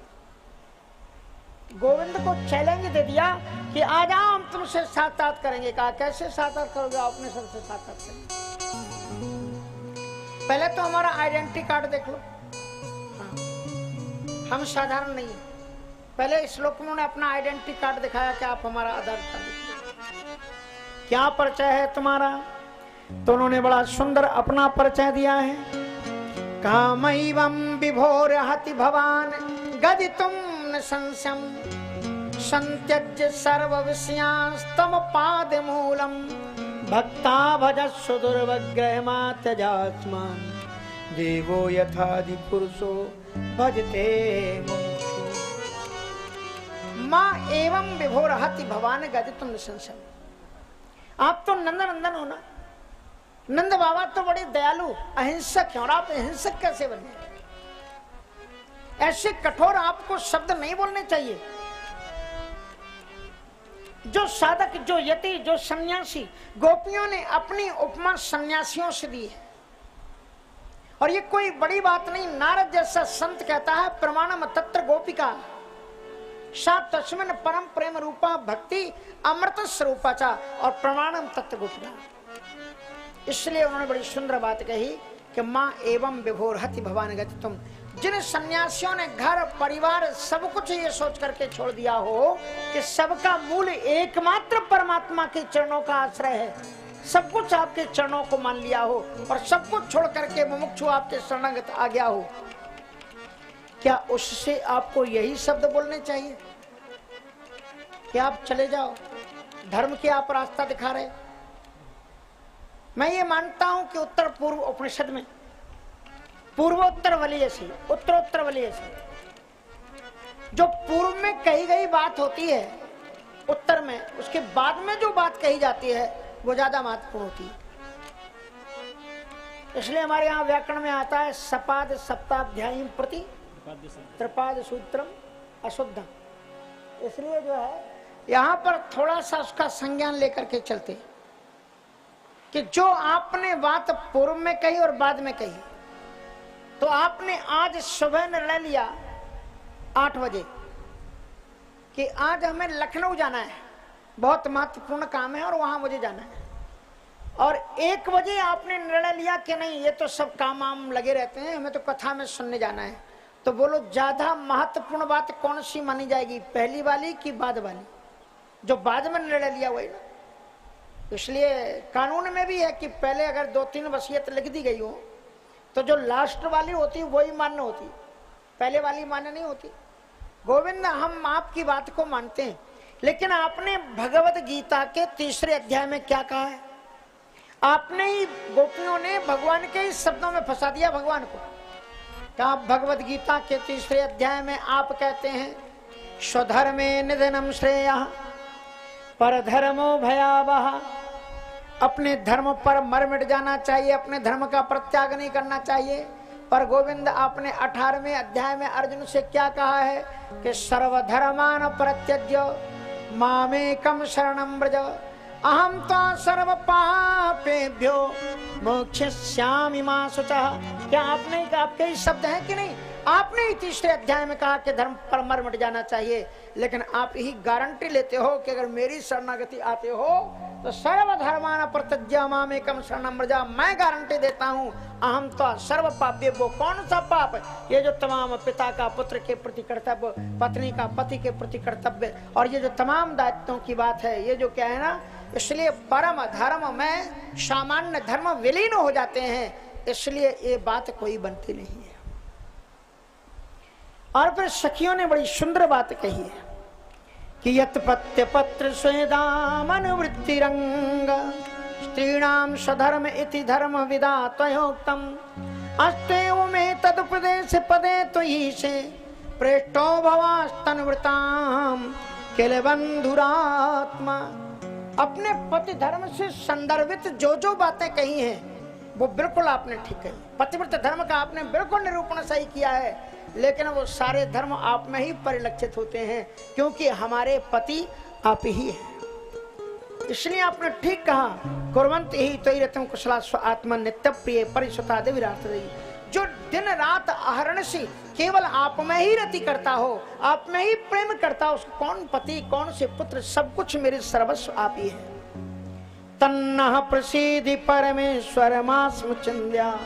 A: गोविंद को चैलेंज दे दिया कि आ जाओ हम तुमसे शास्त्रार्थ करेंगे। कहा कैसे शास्त्रार्थ करोगे? अपने सबसे शास्त्रार्थ करेंगे। पहले तो हमारा आइडेंटिटी कार्ड देख लो। हाँ। हम साधारण नहीं है। पहले इस श्लोक में उन्होंने अपना आइडेंटिटी कार्ड दिखाया कि आप हमारा आधार कार्ड देखिए, क्या परिचय है तुम्हारा। तो उन्होंने बड़ा सुंदर अपना परिचय दिया है। कामैवं विभोर हति भवान गदितुं न संशयम् संत्यज्य सर्व विषयांस्तम पाद मूलम भक्ता भजस्व दुर्वग्रहमात्यजास्मान् देवो यथादि पुरुषो भजते मुमुक्षु। माँ एवं विभोर हति भवान गदितुं न संशयम्। आप तो नंदनंदन हो ना। नंद बाबा तो बड़े दयालु अहिंसक हैं, और आप अहिंसक कैसे बने। ऐसे कठोर आपको शब्द नहीं बोलने चाहिए। जो साधक, जो यति, जो सन्यासी, गोपियों ने अपनी उपमा सन्यासियों से दी है। और ये कोई बड़ी बात नहीं। नारद जैसा संत कहता है प्रमाणम तत्र गोपिका सा तस्मिन् परम प्रेम रूपा भक्ति अमृत स्वरूपाचा और प्रमाणम तत्र गोपिका। इसलिए उन्होंने बड़ी सुंदर बात कही कि माँ एवं विभोर हति भवान गदितुम। जिन सन्यासियों ने घर परिवार सब कुछ ये सोच करके छोड़ दिया हो कि सबका मूल एकमात्र परमात्मा के चरणों का आश्रय है, सब कुछ आपके चरणों को मान लिया हो और सब कुछ छोड़ करके मुमुक्षु आपके शरणागत आ गया हो, क्या उससे आपको यही शब्द बोलने चाहिए कि आप चले जाओ, धर्म की आप रास्ता दिखा रहे। मैं ये मानता हूं कि उत्तर पूर्व उपनिषद में पूर्वोत्तर वलीय से उत्तरोत्तर वलीय से जो पूर्व में कही गई बात होती है, उत्तर में उसके बाद में जो बात कही जाती है वो ज्यादा महत्वपूर्ण होती है। इसलिए हमारे यहाँ व्याकरण में आता है सपाद सप्ताध्यायी प्रति त्रिपाद सूत्रम अशुद्धम। इसलिए जो है यहाँ पर थोड़ा सा उसका संज्ञान लेकर के चलते कि जो आपने बात पूर्व में कही और बाद में कही, तो आपने आज सुबह निर्णय लिया 8 बजे कि आज हमें लखनऊ जाना है, बहुत महत्वपूर्ण काम है और वहां मुझे जाना है। और 1 बजे आपने निर्णय लिया कि नहीं, ये तो सब काम वाम लगे रहते हैं, हमें तो कथा में सुनने जाना है। तो बोलो ज्यादा महत्वपूर्ण बात कौन सी मानी जाएगी, पहली वाली कि बाद वाली? जो बाद में निर्णय लिया वही ना। इसलिए कानून में भी है कि पहले अगर 2-3 वसीयत लिख दी गई हो तो जो लास्ट वाली होती वही मान्य होती, पहले वाली मान्य नहीं होती। गोविंद, हम आपकी बात को मानते हैं, लेकिन आपने भगवत गीता के 3रे अध्याय में क्या कहा है? आपने ही, गोपियों ने भगवान के ही शब्दों में फंसा दिया भगवान को। क्या भगवत गीता के 3रे अध्याय में आप कहते हैं स्वधर्मे निधनम श्रेयः परधर्मो भयावह। अपने धर्म पर मर मिट जाना चाहिए, अपने धर्म का परित्याग नहीं करना चाहिए। पर गोविंद, आपने 18वें अध्याय में अर्जुन से क्या कहा है कि सर्वधर्मान परित्यज्य मामेकम शरणं व्रज अहम तो सर्व पापेभ्यो मोक्षयिष्यामि मा शुचः। क्या आपने, आपके ही शब्द हैं कि नहीं? आपने ही 3रे अध्याय में कहा कि धर्म पर मर मिट जाना चाहिए, लेकिन आप ही गारंटी लेते हो कि अगर मेरी शरणागति आते हो तो सर्वधर्मान परित्यज्य मामेकम शरणं व्रज। मैं गारंटी देता हूँ अहम तो सर्व पाप्य। वो कौन सा पाप? ये जो तमाम पिता का पुत्र के प्रति कर्तव्य, पत्नी का पति के प्रति कर्तव्य, और ये जो तमाम दायित्वों की बात है, ये जो क्या है ना, इसलिए परम धर्म में सामान्य धर्म विलीन हो जाते हैं। इसलिए ये बात कोई बनती नहीं है। और फिर सखियों ने बड़ी सुंदर बात कही है कि यत पत्य पत्र स्वेदामनुवृत्तिरंग स्त्रीणाम स्वधर्म इति धर्म विदा त्वयोक्तम अस्तेव में तदुपदेश पदे त्वयि से प्रेष्टो भवास्तनुवृताम किल बंधुरात्मा। अपने पति धर्म से संदर्भित जो जो बातें कही हैं वो बिल्कुल आपने ठीक कही। पतिव्रत धर्म का आपने बिल्कुल निरूपण सही किया है, लेकिन वो सारे धर्म आप में ही परिलक्षित होते हैं, क्योंकि हमारे पति आप ही हैं। इसलिए आपने ठीक कहा, कुर्वन्ति ही त्वयि रतं कुशलास्व आत्मा नित्य प्रिय परिसुता देवीरात्रि। जो दिन रात अहर्निश से केवल आप में ही रति करता हो, आप में ही प्रेम करता हो, उसको कौन पति, कौन से पुत्र, सब कुछ मेरे सर्वस्व आप ही है। तन्नः प्रसीदि परमेश्वर मास्म चिंद्या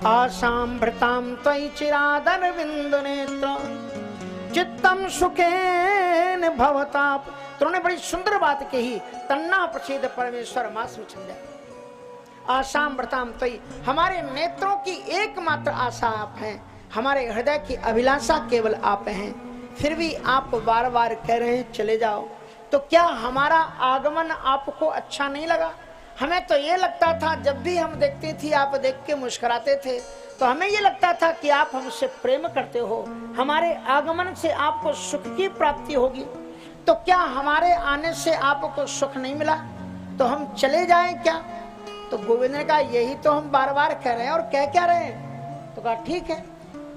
A: आसाम्भृतां त्वयि चिरादरविंद नेत्र चित्तम सुखेन भवताप। तो उन्होंने बड़ी सुंदर बात कही, तन्ना प्रसिद्ध परमेश्वर मास्म छंद। आसाम्भृतां त्वयि, हमारे नेत्रों की एकमात्र आशा आप हैं, हमारे हृदय की अभिलाषा केवल आप हैं, फिर भी आप बार बार कह रहे हैं चले जाओ। तो क्या हमारा आगमन आपको अच्छा नहीं लगा? हमें तो ये लगता था, जब भी हम देखते थे आप देख के मुस्कुराते थे, तो हमें ये लगता था कि आप हमसे प्रेम करते हो, हमारे आगमन से आपको सुख की प्राप्ति होगी। तो क्या हमारे आने से आपको सुख नहीं मिला? तो हम चले जाएं क्या? तो गोविंद ने कहा यही तो हम बार बार कह रहे हैं, और कह क्या रहे हैं? तो कहा ठीक है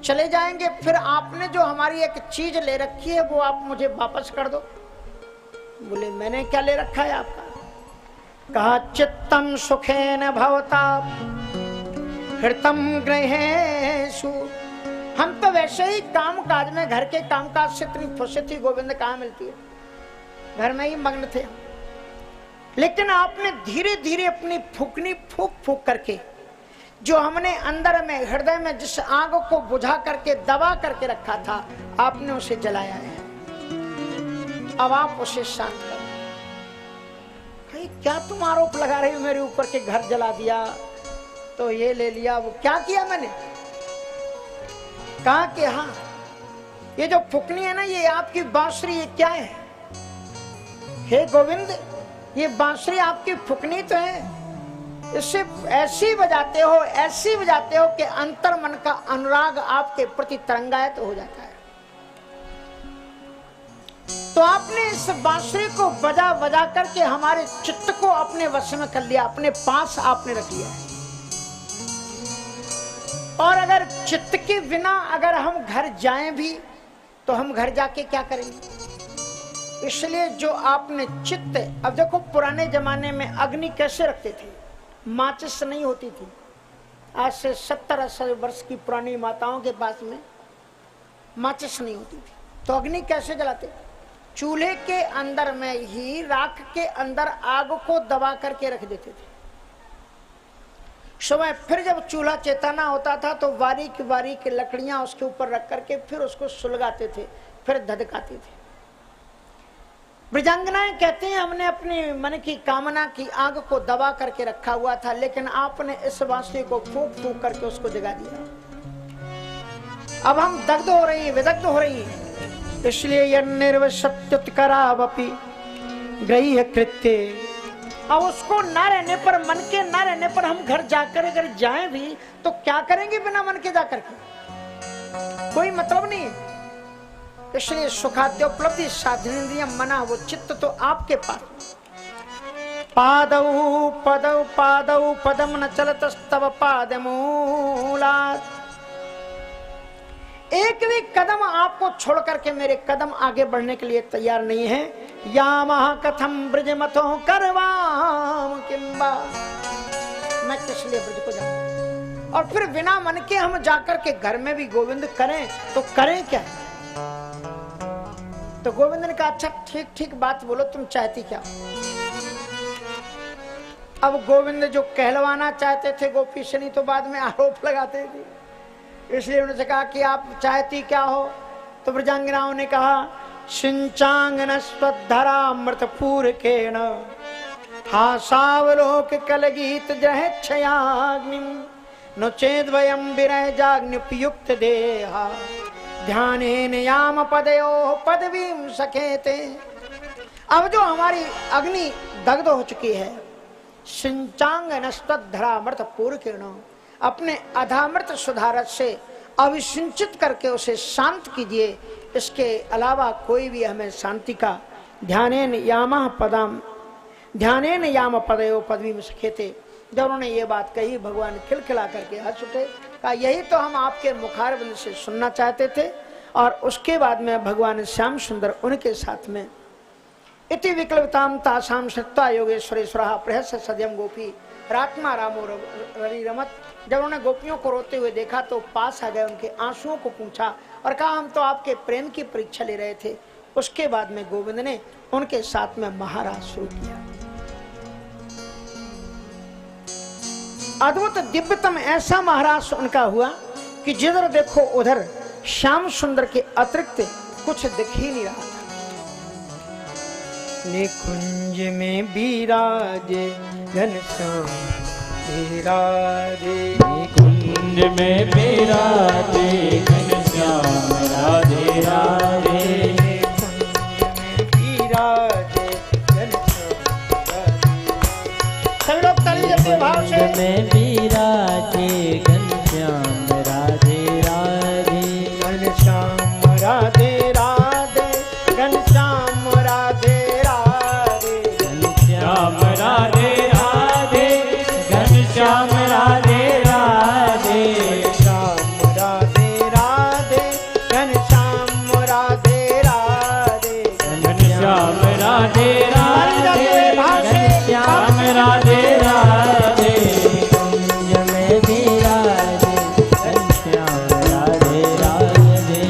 A: चले जाएंगे, फिर आपने जो हमारी एक चीज ले रखी है वो आप मुझे वापस कर दो। बोले मैंने क्या ले रखा है आपका? कहा चित्तम सुखेन भवता हृतम गृहेषु। हम तो वैसे ही काम काज में, घर के काम काज से इतनी फुर्सत ही गोविंद कहाँ मिलती है, घर में ही मग्न थे। लेकिन आपने धीरे धीरे अपनी फूकनी फूक फूक करके, जो हमने अंदर में हृदय में जिस आग को बुझा करके दबा करके रखा था, आपने उसे जलाया है। अब आप उसे शांत करो। क्या तुम आरोप लगा रहे हो मेरे ऊपर के घर जला दिया, तो ये ले लिया, वो क्या किया मैंने? कहा कि हाँ ये जो फुकनी है ना, ये आपकी बांसुरी, ये क्या है? हे गोविंद, ये बांसुरी आपकी फुकनी तो है, इससे ऐसी बजाते हो, ऐसी बजाते हो कि अंतर मन का अनुराग आपके प्रति तरंगायित हो जाता है। तो आपने इस बांसुरी को बजा बजा करके हमारे चित्त को अपने वश में कर लिया, अपने पास आपने रख लिया है। और अगर चित्त के बिना अगर हम घर जाएं भी, तो हम घर जाके क्या करेंगे? इसलिए जो आपने चित्त, अब देखो पुराने जमाने में अग्नि कैसे रखते थे? माचिस नहीं होती थी। आज से 70-80 वर्ष की पुरानी माताओं के पास में माचिस नहीं होती थी, तो अग्नि कैसे जलाते? चूल्हे के अंदर में ही राख के अंदर आग को दबा करके रख देते थे। सुबह फिर जब चूल्हा चेताना होता था तो बारीक बारीक लकड़ियां उसके ऊपर रख करके फिर उसको सुलगाते थे, फिर धधकाते थे। ब्रजांगनाएं कहते हैं हमने अपनी मन की कामना की आग को दबा करके रखा हुआ था, लेकिन आपने इस बांसुरी को फूंक फूंक करके उसको जगा दिया। अब हम दग्ध हो रही, विदग्ध हो रही, इसलिए यह निर्वसत्युत्करावपि गृह्य कृत्य। अब उसको ना रहने पर, मन के ना रहने पर हम घर जाकर अगर जाएं भी तो क्या करेंगे बिना मन के जाकर के? कोई मतलब नहीं। इसलिए सुखाद्योपलब्धि साधनेन्द्रिय मना, वो चित्त तो आपके पास। पादौ पदौ पादौ पदम न चलतस्तव पादमूलात्। एक भी कदम आपको छोड़ करके मेरे कदम आगे बढ़ने के लिए तैयार नहीं है। यामः कथम ब्रजमथो करवाम किंबा, मैं किस लिए ब्रज को जाऊं? और फिर बिना मन के हम जाकर के घर में भी गोविंद करें तो करें क्या? तो गोविंद ने कहा अच्छा ठीक ठीक बात बोलो, तुम चाहती क्या? अब गोविंद जो कहलवाना चाहते थे गोपी से, नहीं तो बाद में आरोप लगाते थे, इसलिए उन्होंने कहा कि आप चाहती क्या हो? तो ब्रजांगनाओं ने कहा सिंचांगन स्वधरामृतपूरकेण हासावलोक कलगीत जहच्छयाग्निं नो चेद्वयं विरह जाग्निपयुक्त देहा ध्यानेन याम पदयोः पदवीं सखेते। अब जो हमारी अग्नि दग्ध हो चुकी है, सिंचांगन स्वधरामृतपूरकेण, अपने अधामृत सुधारत से अभिसिंचित करके उसे शांत कीजिए। इसके अलावा कोई भी हमें शांति का ध्यानेन याम पदयो पदवी में सखेते। जब उन्होंने ये बात कही, भगवान खिलखिला करके हंस उठे, कहा यही तो हम आपके मुखारबिंद से सुनना चाहते थे। और उसके बाद में भगवान श्याम सुंदर उनके साथ में इति विकल्पताम तासाम सत्ता योगेश्वरेश्वरः प्रहस्य सद्यम गोपी रात्मा रामो रविरमत। जब उन्होंने गोपियों को रोते हुए देखा तो पास आ गए, उनके आंसुओं को पूछा और कहा हम तो आपके प्रेम की परीक्षा ले रहे थे। उसके बाद में गोविंद ने उनके साथ में महाराज शुरू किया। अद्भुत दिव्यतम ऐसा महाराज उनका हुआ कि जिधर देखो उधर श्याम सुंदर के अतिरिक्त कुछ दिख ही नहीं रहा था। निकुंज में विराजे घनश्याम विराजे,
B: कुंज में विराजे घनश्याम राधे राधे,
A: विराजे घनश्याम राधे। सभी लोग ताली देते भाव से।
B: में विराजे घनश्याम राधे राधे,
A: घनश्याम राधे राधे, घनश्याम राधे राधे,
B: घनश्याम राधे राधे, घनश्याम राधे राधे,
A: श्याम राधे राधे, घनश्याम राधे राधे,
B: घनश्याम राधे राधे, घनश्याम राधे राधे, कुंज में विराजे घनश्याम राधे राधे,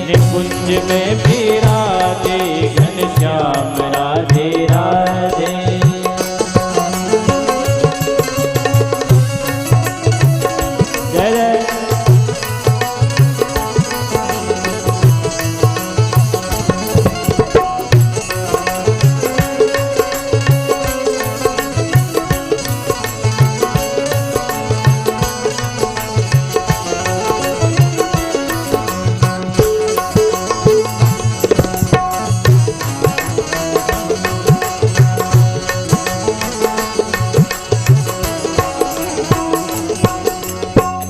B: निकुंज में विराजे घनश्याम राधे राधे। जय जय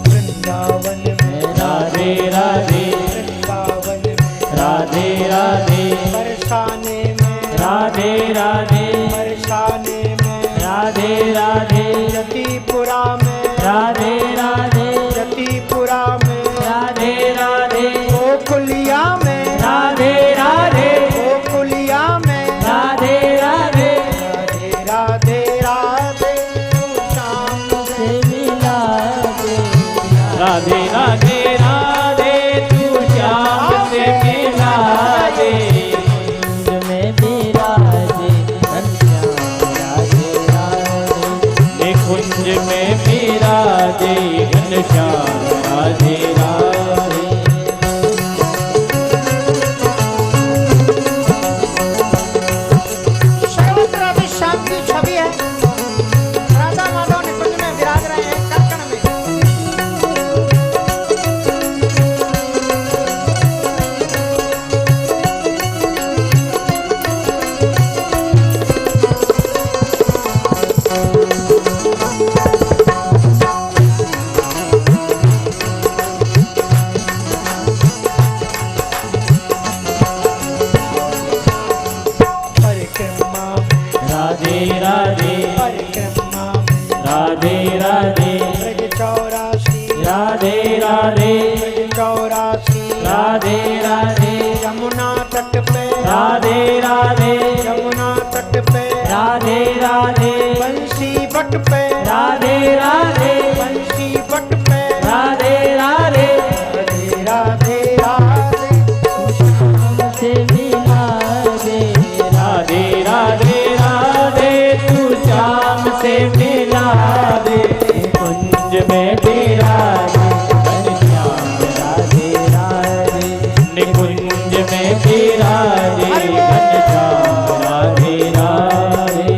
A: वृंदावन में
B: राधे राधे,
A: वृंदावन में
B: राधे राधे,
A: बरसाने में
B: राधे राधे,
A: बरसाने में
B: राधे राधे,
A: जतिपुरा में
B: राधे राधे,
A: जतिपुरा में
B: राधे राधे,
A: गोकुलिया में
B: राधे राधे,
A: गोकुलिया में
B: राधे राधे,
A: राधे राधे राधे श्याम
B: से मिला दे, राधे राधे राधे, तू श्याम से मिला दे, कुंज में विराजे घनश्याम राधे राधे, निकुंज में विराजे घनश्याम राधे राधे।
A: सर्वत्र अभी श्याम की छवि है। राधा माधव निकुंज में विराज रहे हैं कक्कड़ में। परिक्रमा में
B: राधे राधे,
A: परिक्रमा में
B: राधे राधे,
A: ब्रज चौरासी
B: राधे राधे,
A: ब्रज चौरासी
B: राधे राधे,
A: यमुना तट पे
B: राधे राधे,
A: यमुना तट पे
B: राधे राधे,
A: बंसी बट पे
B: राधे राधे,
A: बंसी बट पे
B: राधे राधे,
A: राधे राधे राधे
B: से मिला दे, राधे राधे राधे, तू श्याम से मिला दे, कुंज में विराजे घनश्याम राधे राधे, निकुंज में विराजे घनश्याम राधे राधे।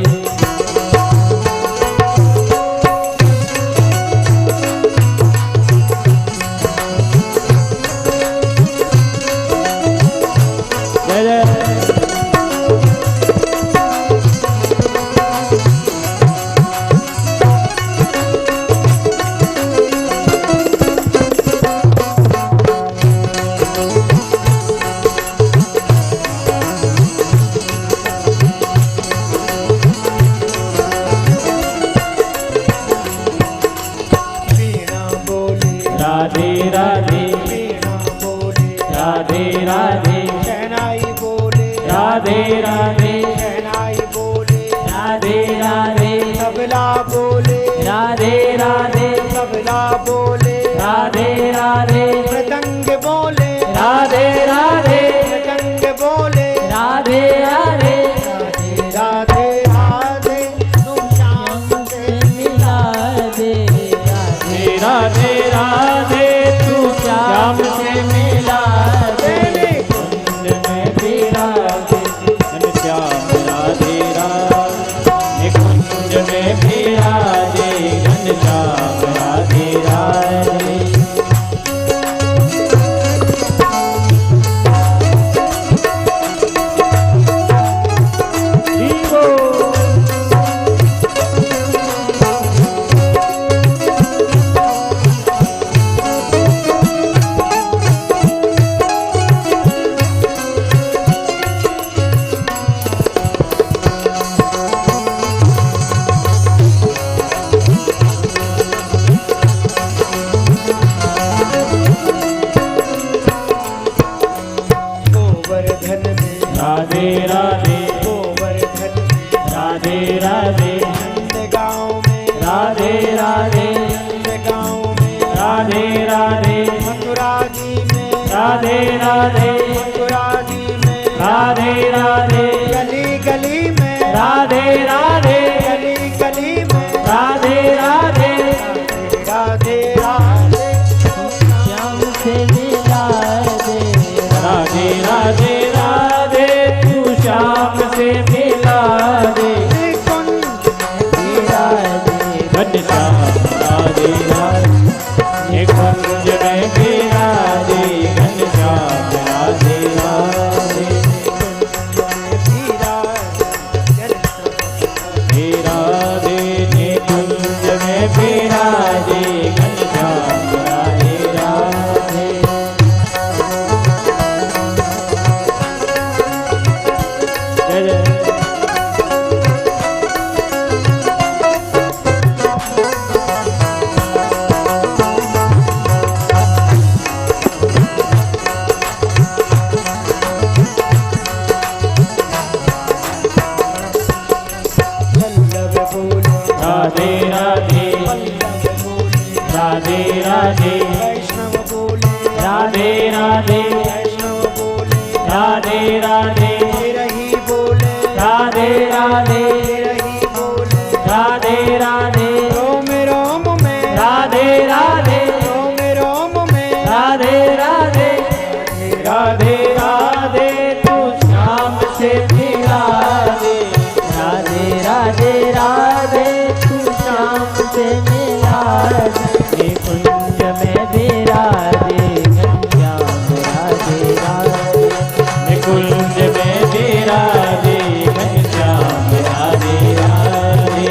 B: जय जय
A: वीणा बोले
B: राधे राधे,
A: वीणा बोले
B: राधे राधे,
A: शहनाई बोले
B: राधे राधे,
A: शहनाई बोले
B: राधे राधे,
A: तबला बोले
B: राधे राधे,
A: तबला बोले
B: राधे राधे,
A: मृदंग बोले
B: राधे राधे,
A: मृदंग बोले
B: राधे राधे,
A: राधे राधे राधे तुम श्याम से
B: मिला दे, राधे घनश्याम राधे राधे। राधे राधे
A: गोवर्धन में
B: राधे राधे
A: गाँव में
B: राधे राधे
A: गाँव में
B: राधे राधे
A: मथुरा जी में
B: राधे राधे
A: मथुरा जी में
B: राधे राधे
A: गली गली में
B: राधे राधे
A: गली गली में
B: राधे राधे
A: राधे राधे
B: श्याम से मिला दे राधे राधे राधे तू श्याम से मिला दे घनश्याम राधे राधे कुंज में विराजे घनश्याम राधे राधे राधे कुंज में विराजे घनश्याम राधे राधे। जय जय राधे राधे राधे राधे
A: वैष्णव बोले
B: राधे राधे
A: वैष्णव बोले
B: राधे राधे
A: रही बोले
B: राधे राधे
A: रही बोले
B: राधे राधे
A: रोम रोम में
B: राधे राधे
A: रोम रोम में
B: राधे राधे राधे राधे तू श्याम से मिला दे राधे राधे राधे तू श्याम से मिला दे कुंज में विराजे घनश्याम राधे राधे कुंज में विराजे घनश्याम राधे राधे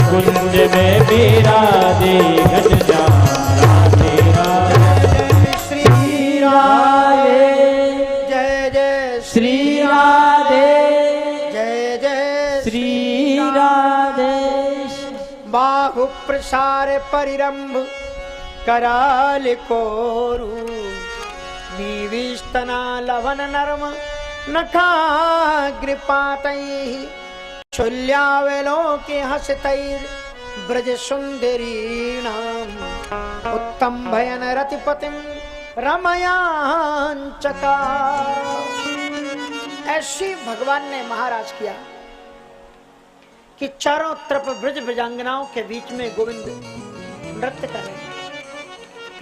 B: कुंज में विराजे घनश्याम राधे राधे
A: श्री
B: राधे
A: जय जय
B: श्री राधे
A: जय जय
B: श्री राधे
A: बाहु प्रसार परिरंभ कराल कोरु निविष्टना लवन नरम नखाग्रपातैः शूल्यावलोके हसतैर् ब्रज सुंदरीणाम् उत्तम भयन रतिपतिं रमयांचकार। ऐसी भगवान ने महाराज किया कि चारों तरफ ब्रज ब्रजांगनाओं के बीच में गोविंद नृत्य कर रहे हैं।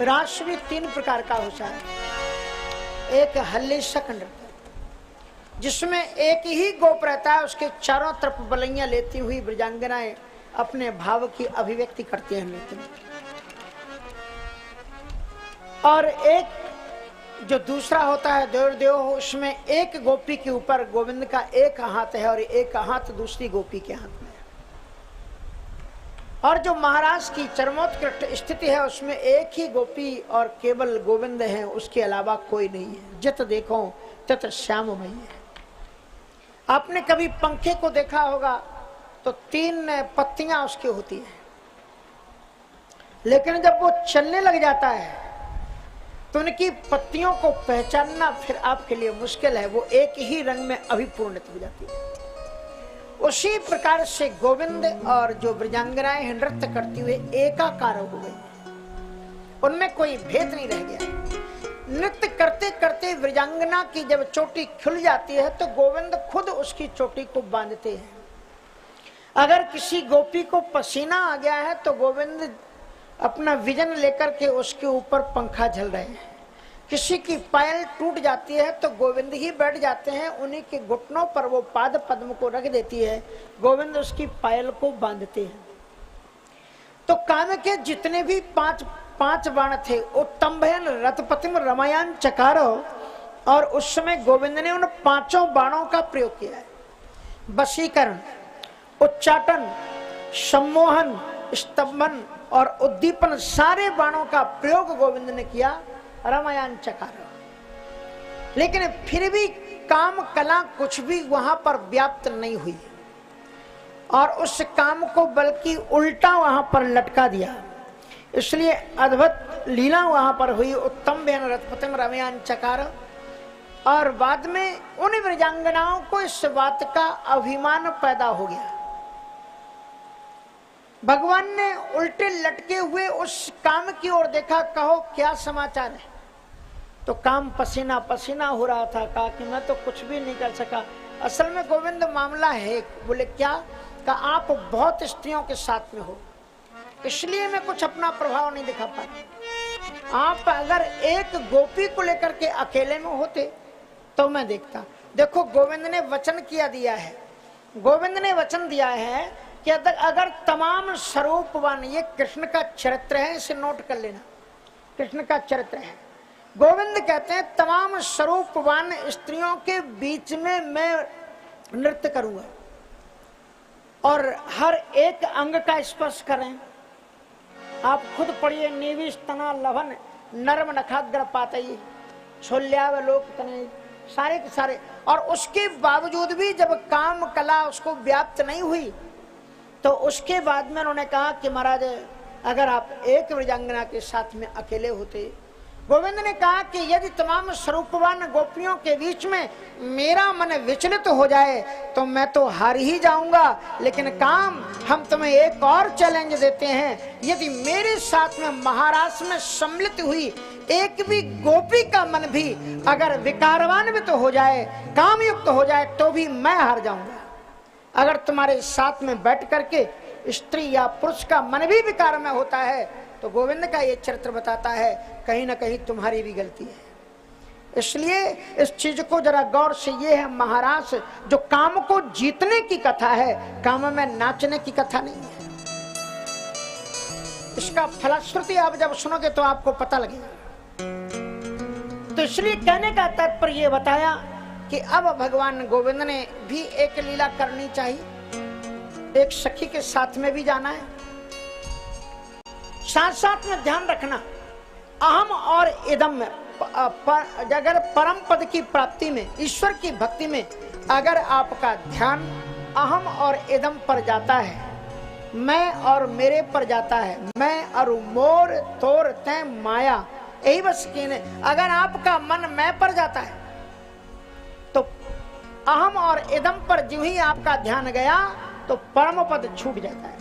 A: रास भी तीन प्रकार का होता है। एक हल्लेशक नृत्य जिसमें एक ही गोप रहता है, उसके चारों तरफ बलैया लेती हुई ब्रजांगनाएं अपने भाव की अभिव्यक्ति करती हैं नृत्य में। और एक जो दूसरा होता है देव देव, उसमें एक गोपी के ऊपर गोविंद का एक हाथ है और एक हाथ दूसरी गोपी के हाथ में है। और जो महाराज की चरमोत्कृष्ट स्थिति है उसमें एक ही गोपी और केवल गोविंद है, उसके अलावा कोई नहीं है। जित देखो तत श्याममयी है। आपने कभी पंखे को देखा होगा तो तीन पत्तियां उसकी होती हैं, लेकिन जब वो चलने लग जाता है तो उनकी पत्तियों को पहचानना फिर आपके लिए मुश्किल है। वो एक ही रंग में अभिपूर्णित हो जाती है। उसी प्रकार से गोविंद और जो ब्रजांगनाएं नृत्य करती हुए एकाकार हो गई, उनमें कोई भेद नहीं रह गया। नृत्य करते करते ब्रजांगना की जब चोटी खुल जाती है तो गोविंद खुद उसकी चोटी को बांधते हैं। अगर किसी गोपी को पसीना आ गया है तो गोविंद अपना विजन लेकर के उसके ऊपर पंखा झल रहे हैं। किसी की पायल टूट जाती है तो गोविंद ही बैठ जाते हैं, उन्हीं के घुटनों पर वो पाद पद्म को रख देती है, गोविंद उसकी पायल को बांधते हैं। तो काम के जितने भी पांच बाण थे, उत्तम्भयन रथपतिम रमायान चकारो, और उस समय गोविंद ने उन पांचों बाणों का प्रयोग किया है। वशीकरण, उच्चाटन, सम्मोहन, स्तंभन और उद्दीपन, सारे बाणों का प्रयोग गोविंद ने किया, रमायान चकार। लेकिन फिर भी काम कला कुछ भी वहां पर व्याप्त नहीं हुई और उस काम को बल्कि उल्टा वहां पर लटका दिया। इसलिए अद्भुत लीला वहां पर हुई, उत्तम बेन रथपतिम रमयान चकार। और बाद में उन व्रजांगनाओं को इस बात का अभिमान पैदा हो गया। भगवान ने उल्टे लटके हुए उस काम की ओर देखा, कहो क्या समाचार है। तो काम पसीना पसीना हो रहा था, कहा कि मैं तो कुछ भी नहीं कर सका। असल में गोविंद मामला है। बोले क्या? कहा आप बहुत स्त्रियों के साथ में हो, इसलिए मैं कुछ अपना प्रभाव नहीं दिखा पाता। आप अगर एक गोपी को लेकर के अकेले में होते तो मैं देखता। देखो गोविंद ने वचन किया दिया है, गोविंद ने वचन दिया है कि अगर तमाम स्वरूपवान, ये कृष्ण का चरित्र है, इसे नोट कर लेना, कृष्ण का चरित्र है। गोविंद कहते हैं तमाम स्वरूपवान स्त्रियों के बीच में मैं नृत्य करूंगा और हर एक अंग का स्पर्श करें। आप खुद पढ़िए, नीविष तना लवन नर्म नखाग्र पातई छोल्यावलोक तने, सारे के सारे। और उसके बावजूद भी जब काम कला उसको व्याप्त नहीं हुई तो उसके बाद में उन्होंने कहा कि महाराज अगर आप एक व्रजांगना के साथ में अकेले होते। गोविंद ने कहा कि यदि तमाम स्वरूपवान गोपियों के बीच में मेरा मन विचलित हो जाए तो मैं तो हार ही जाऊंगा। लेकिन काम, हम तुम्हें एक और चैलेंज देते हैं, यदि मेरे साथ में महारास में सम्मिलित हुई एक भी गोपी का मन भी अगर विकारवान्वित तो हो जाए, काम युक्त हो जाए, तो भी मैं हार जाऊंगा। अगर तुम्हारे साथ में बैठ करके स्त्री या पुरुष का मन भी विकार में होता है तो गोविंद का ये चरित्र बताता है कहीं ना कहीं तुम्हारी भी गलती है। इसलिए इस चीज को जरा गौर से, ये है महाराज जो काम को जीतने की कथा है, काम में नाचने की कथा नहीं है। इसका फलश्रुति आप जब सुनोगे तो आपको पता लगेगा। तो इसलिए कहने का तात्पर्य ये बताया कि अब भगवान गोविंद ने भी एक लीला करनी चाहिए, एक सखी के साथ में भी जाना है। साथ साथ में ध्यान रखना, अहम और इदम में अगर परम पद की प्राप्ति में, ईश्वर की भक्ति में अगर आपका ध्यान अहम और इदम पर जाता है, मैं और मेरे पर जाता है, मैं और मोर तोर तय माया, यही बस अगर आपका मन मैं पर जाता है तो अहम और इदम पर जो ही आपका ध्यान गया तो परम पद छूट जाता है।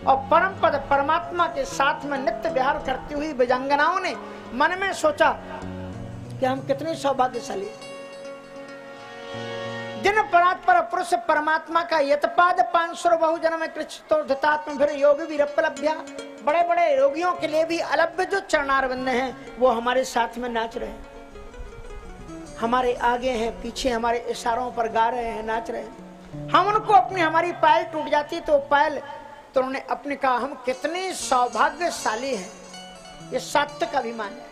A: और परम पद परमात्मा के साथ में नित्य विहार करती हुई विजंगनाओं ने मन में सोचा कि हम कितने सौभाग्यशाली, जिन परात्पर पुरुष परमात्मा का यतपाद 500 बहुजन्म कृष्णोद्धतात्म फिर योग वीरपलभ्या। बड़े बड़े रोगियों के लिए भी अलभ्य जो चरणारविंद हैं वो हमारे साथ में नाच रहे हैं, हमारे आगे हैं, पीछे हमारे इशारों पर गा रहे हैं, नाच रहे हैं। हम उनको अपनी, हमारी पायल टूट जाती तो पायल, तो उन्होंने अपने कहा हम कितने सौभाग्यशाली हैं, ये सात्विक अभिमान है।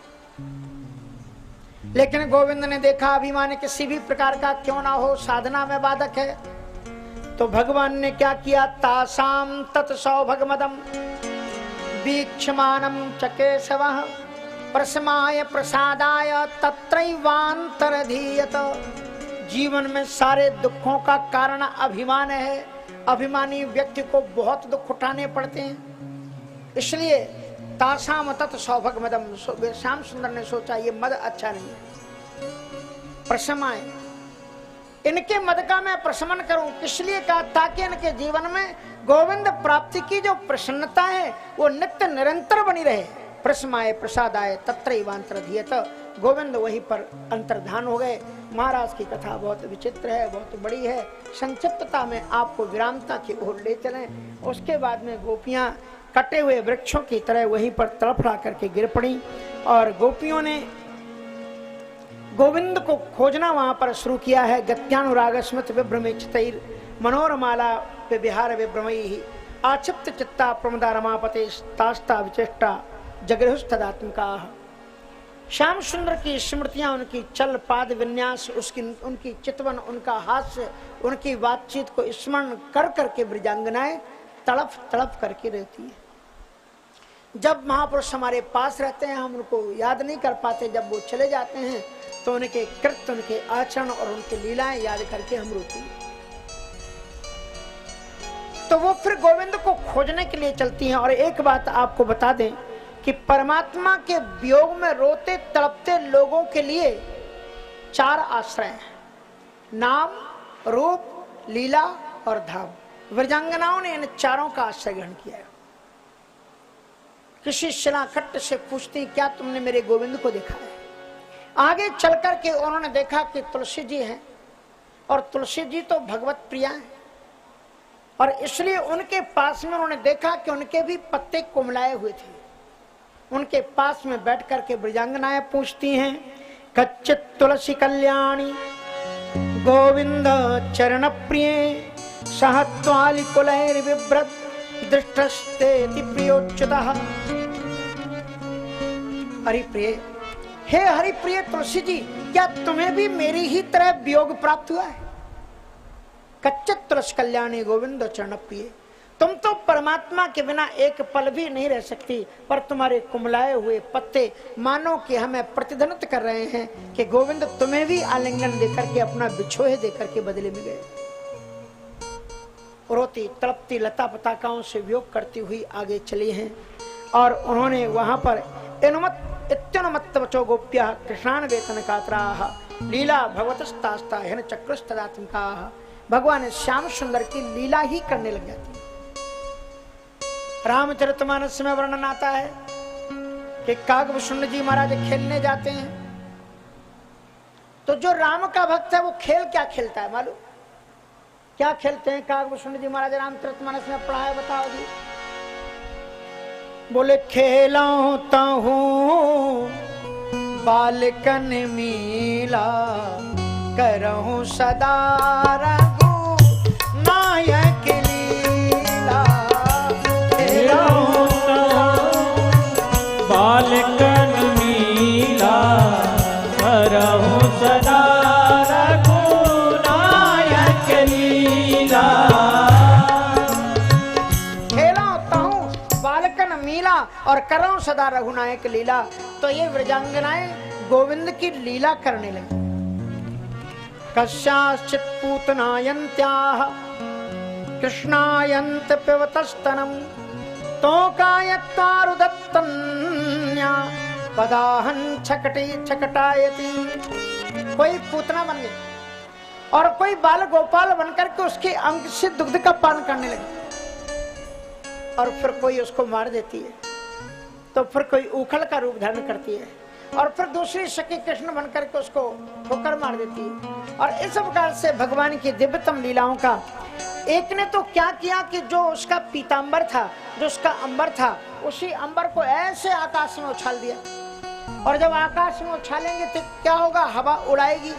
A: लेकिन गोविंद ने देखा अभिमान किसी भी प्रकार का क्यों ना हो साधना में बाधक है, तो भगवान ने क्या किया, तासाम तत् सौभगमदम वीक्षमानम चकेशवः प्रसमाय प्रसादाय तत्रैवान्तरधीयत। जीवन में सारे दुखों का कारण अभिमान है, अभिमानी व्यक्ति को बहुत दुख उठाने पड़ते हैं। इसलिए तासाम तत् सौभगमदम, श्याम सुंदर ने सोचा ये मद अच्छा नहीं है, प्रशमाय, इनके मद का मैं प्रशमन करूं। किस लिए कहा, ताकि इनके जीवन में गोविंद प्राप्ति की जो प्रसन्नता है वो नित्य निरंतर बनी रहे। प्रसमाय प्रसादाय तत्रैवान्तरधीयत, गोविंद वहीं पर अंतर्धान हो गए। महाराज की कथा बहुत विचित्र है, बहुत बड़ी है, संक्षिप्तता में आपको विरामता की ओर ले चलें। उसके बाद में गोपियां कटे हुए वृक्षों की तरह वहीं पर तड़फड़ा करके गिर पड़ी और गोपियों ने गोविंद को खोजना वहां पर शुरू किया है। गत्यानुराग स्मृत विभ्रमेचितैर मनोरमाला पे बिहार विभ्रमैः आक्षिप्त चित्ता प्रमदा रमापते तास्ता विचेष्टा जगृहस्तदात्मिकाः। श्याम सुंदर की स्मृतियां, उनकी चल पाद विन्यास, उसकी उनकी चितवन, उनका हास्य, उनकी बातचीत को स्मरण कर करके ब्रजांगनाएं तड़प तड़प करके रहती है। जब महापुरुष हमारे पास रहते हैं हम उनको याद नहीं कर पाते, जब वो चले जाते हैं तो उनके कृत्य, उनके आचरण और उनकी लीलाएं याद करके हम रोते हैं। तो वो फिर गोविंद को खोजने के लिए चलती हैं। और एक बात आपको बता दें कि परमात्मा के वियोग में रोते तड़पते लोगों के लिए 4 आश्रय हैं, नाम, रूप, लीला और धाम। व्रजांगनाओं ने इन चारों का आश्रय ग्रहण किया है। किसी शिलाखट्ट से पूछती, क्या तुमने मेरे गोविंद को देखा है? आगे चल करके उन्होंने देखा कि तुलसी जी हैं, और तुलसी जी तो भगवत प्रिया हैं, और इसलिए उनके पास में उन्होंने देखा कि उनके भी पत्ते कुमलाए हुए थे। उनके पास में बैठ करके ब्रजांगनाएं पूछती हैं, कच्चित तुलसी कल्याणी गोविंद चरण प्रिय सहत्वालि कुलैर विभ्रत दृष्टस्तेति प्रियोच्युतः। हरिप्रिय, हे हरिप्रिय तुलसी जी, क्या तुम्हें भी मेरी ही तरह वियोग प्राप्त हुआ है? कच्चित तुलसी कल्याणी गोविंद चरण प्रिय, तुम तो परमात्मा के बिना एक पल भी नहीं रह सकती, पर तुम्हारे कुमलाए हुए पत्ते मानो कि हमें प्रतिध्वनित कर रहे हैं कि गोविंद तुम्हें भी आलिंगन देकर के, अपना बिछोहे देकर के बदले में गए। रोती तड़पती लता पताकाओं से वियोग करती हुई आगे चली हैं, और उन्होंने वहां पर इत्युन्मत्त वचो गोप्या कृष्णान वेतन कातराः लीला भगवतस्तास्ता हेन चक्रस्तदात्मिकाः। भगवान श्याम सुंदर की लीला ही करने लग जाती है। रामचरितमानस में वर्णन आता है कि कागभूषण जी महाराज खेलने जाते हैं, तो जो राम का भक्त है वो खेल क्या खेलता है मालूम? क्या खेलते हैं कागभूषण जी महाराज? रामचरितमानस में पढ़ा है, बताओ जी। बोले खेलता हूँ बालकन मीला करहूँ सदा रघु नायक लीला।
B: बालकन मीला करहूँ सदा रघुनायक लीला।
A: खेलता हूँ बालकन मीला और करहूँ सदा रघुनायक लीला। तो ये व्रजांगनाएं गोविंद की लीला करने लगी। कस्याश्चित् पूतनायन्त्याः कृष्णायन्त पिबतस्तनं तोकायत्वारुदत्तन्या पदाहं छकटी छकटायति। कोई पूतना बन गई और कोई बाल गोपाल बनकर के उसके अंग से दुग्ध का पान करने लगी, और फिर कोई उसको मार देती है, तो फिर कोई उखल का रूप धारण करती है, और फिर दूसरी सखी कृष्ण बनकर के उसको ठोकर मार देती है। और इस प्रकार से भगवान की दिव्यतम लीलाओं का एक ने तो क्या किया कि जो उसका पीतांबर था, जो उसका अंबर था, उसी अंबर को ऐसे आकाश में उछाल दिया। और जब आकाश में उछालेंगे तो क्या होगा? हवा उड़ाएगी,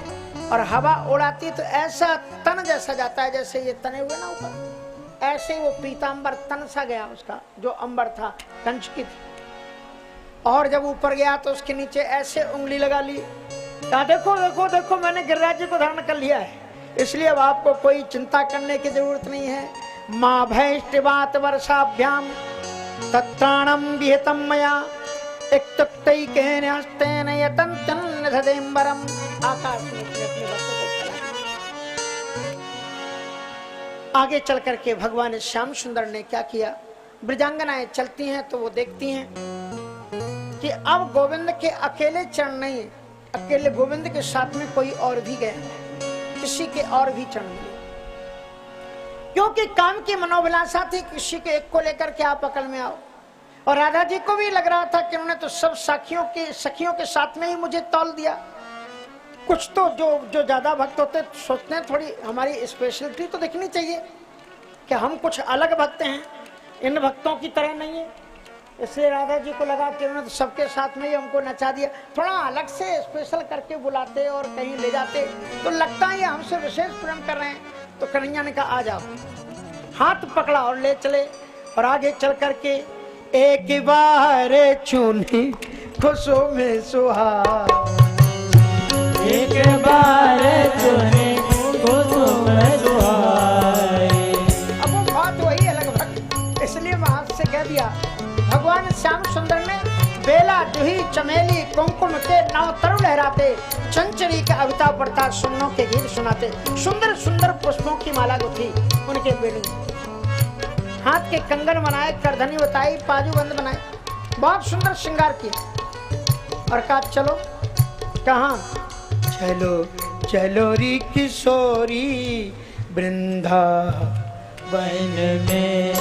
A: और हवा उड़ाती तो ऐसा तन जैसा जाता है जैसे ये तने हुए ना ऊपर, ऐसे ही वो पीतांबर तन सा गया उसका, जो अंबर था कंच की। और जब ऊपर गया तो उसके नीचे ऐसे उंगली लगा ली, कहा देखो देखो देखो मैंने गिरिराज जी को धारण कर लिया है, इसलिए अब आपको कोई चिंता करने की जरूरत नहीं है। माँ भैष्टिवात वर्षाभ्याम तत्राणम विहितम मया इत्युक्तैकेन हस्तेन यतन्तं निधदेम्बरम। आकाश में अपने भक्तों को फैला। आगे चल करके भगवान श्याम सुंदर ने क्या किया? ब्रजांगनाएं चलती हैं तो वो देखती हैं कि अब गोविंद के अकेले चरण नहीं, अकेले गोविंद के साथ में कोई और भी गया, किसी के और भी चरण मिले, क्योंकि काम की मनोभिलाषा थी किसी के एक को लेकर के आप अकल में आओ। और राधा जी को भी लग रहा था कि उन्होंने तो सब सखियों के साथ में ही मुझे तौल दिया। कुछ तो जो ज्यादा भक्त होते सोचते हैं थोड़ी हमारी स्पेशलिटी तो दिखनी चाहिए कि हम कुछ अलग भक्त हैं, इन भक्तों की तरह नहीं है। इसलिए राधा जी को लगा कि उन्होंने तो सबके साथ में ही हमको नचा दिया, थोड़ा अलग से स्पेशल करके बुलाते और कहीं ले जाते तो लगता है हमसे विशेष प्रेम कर रहे हैं। तो कन्हैया ने कहा आ जाओ, हाथ पकड़ा और ले चले। और आगे चल करके एक बार चुनी खुशों में सुहाग,
B: एक बार चुने खुशों में सुहाग।
A: अब वो बात वही है लगभग, इसलिए मैं आपसे कह दिया भगवान श्याम सुंदर ने बेला जूही चमेली कुमकुम के नव तरु लहराते, चंचरी के अविता पड़ता सुमनों के गीत सुनाते, सुंदर सुंदर पुष्पों की माला गुथी उनके बेड़े, हाथ के कंगन बनाए, करधनी बताई, बाजूबंद बनाए, बहुत सुंदर श्रृंगार किया। और कहा चलो, कहाँ? चलो चलो री किशोरी वृंदावन
B: में,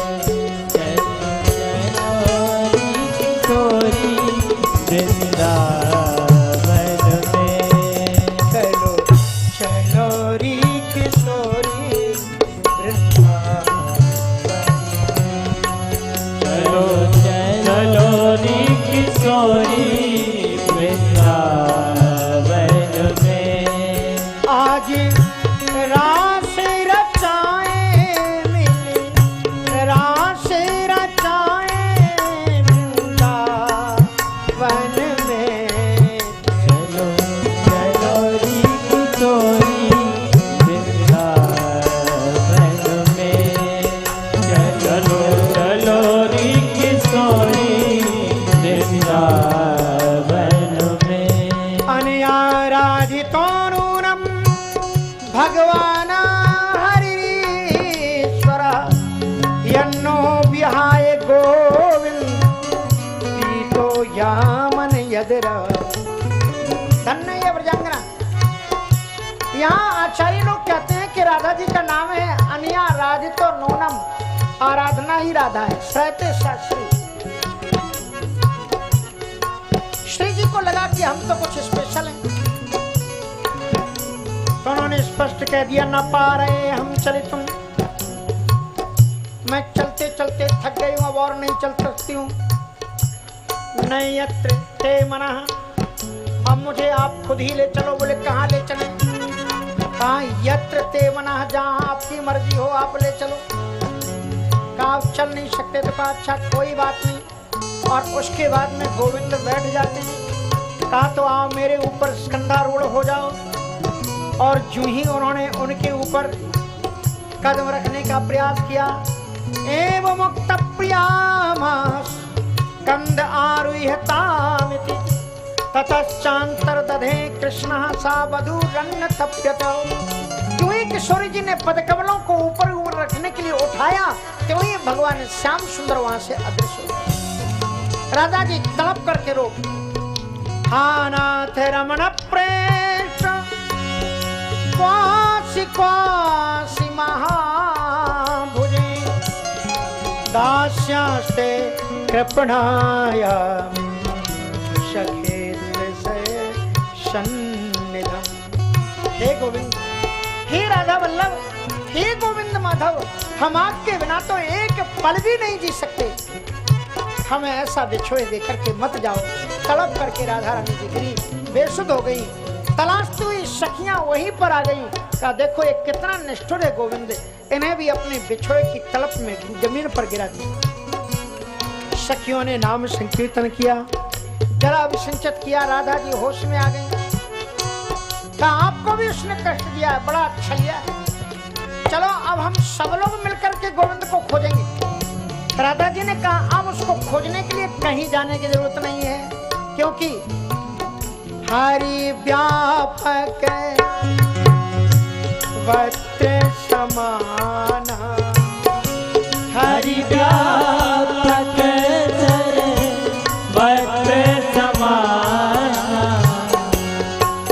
B: किशोरी वृंदावन में,
A: चलो चलो री किशोरी वृंदावन,
B: चलो चलो री किशोरी वृंदावन में।
A: आज रास रचाए मिले, रास रचाए वृंदावन में,
B: चलो चलो री किशोरी वृंदावन में, चलो चलो री किशोरी वृंदावन में।
A: अनयाराधितोनूनम भगवान हरिश्वर यन्नो विहाय गोविंद पीतो यामन यदरा। धन्य ये व्रजांगना। यहाँ आचार्य लोग कहते हैं कि राधा जी का नाम है अनयाराधितो नूनम, आराधना ही राधा है, सहते शास्त्री। श्री जी को लगा कि हम तो कुछ स्पेशल हैं, तो उन्होंने स्पष्ट कह दिया न पा रहे हम चले तुम, मैं चलते चलते थक गई हूँ, अब और नहीं चल सकती हूँ। नहीं यत्र ते मना, अब मुझे आप खुद ही ले चलो। बोले कहाँ ले चले? कहाँ? यत्र ते मना, जहाँ आपकी मर्जी हो आप ले चलो। कहा आप चल नहीं सकते? तो कहा अच्छा कोई बात नहीं। और उसके बाद में गोविंद बैठ जाते हैं। कहा तो आओ मेरे ऊपर स्कंधारूढ़ हो जाओ। और जूं ही उन्होंने उनके ऊपर कदम रखने का प्रयास किया, एवं मुक्त प्रियामास कंद आरुह्यतामिति ततश्चांतर दधे कृष्ण सा वधूरन्न तप्यत। क्यों ही किशोरी जी ने पदकमलों को ऊपर ऊपर रखने के लिए उठाया, क्यों ही भगवान श्याम सुंदर वहां से अदृश्य हो गए। राधा जी तड़प करके रो, हानाथ रमण प्रेष क्वासी क्वासी महाभुजे दास्यास्ते कृपणाया सखेन्द्र से सन्निधम। हे गोविंद, हे राधा वल्लभ, हे गोविंद माधव, हम आपके बिना तो एक पल भी नहीं जी सकते। हमें ऐसा बिछोए देकर के मत जाओ। तड़प करके राधा रानी जी गिरी, बेसुध हो गई। तलाशती हुई सखियां वहीं पर आ गई। कहा देखो ये कितना निष्ठुर है गोविंद, इन्हें भी अपने बिछोए की तड़प में जमीन पर गिरा दिया। सखियों ने नाम संकीर्तन किया, जरा अभिसंचित किया। राधा जी होश में आ गई। कहा आपको भी उसने कष्ट दिया है, बड़ा अच्छा लिया। चलो अब हम सब लोग मिलकर के गोविंद को खोजेंगे। राधा जी ने कहा अब उसको खोजने के लिए कहीं जाने की जरूरत नहीं है, क्योंकि हरि व्यापक वस्त्र समान,
B: हरि व्यापक वस्त्र समान,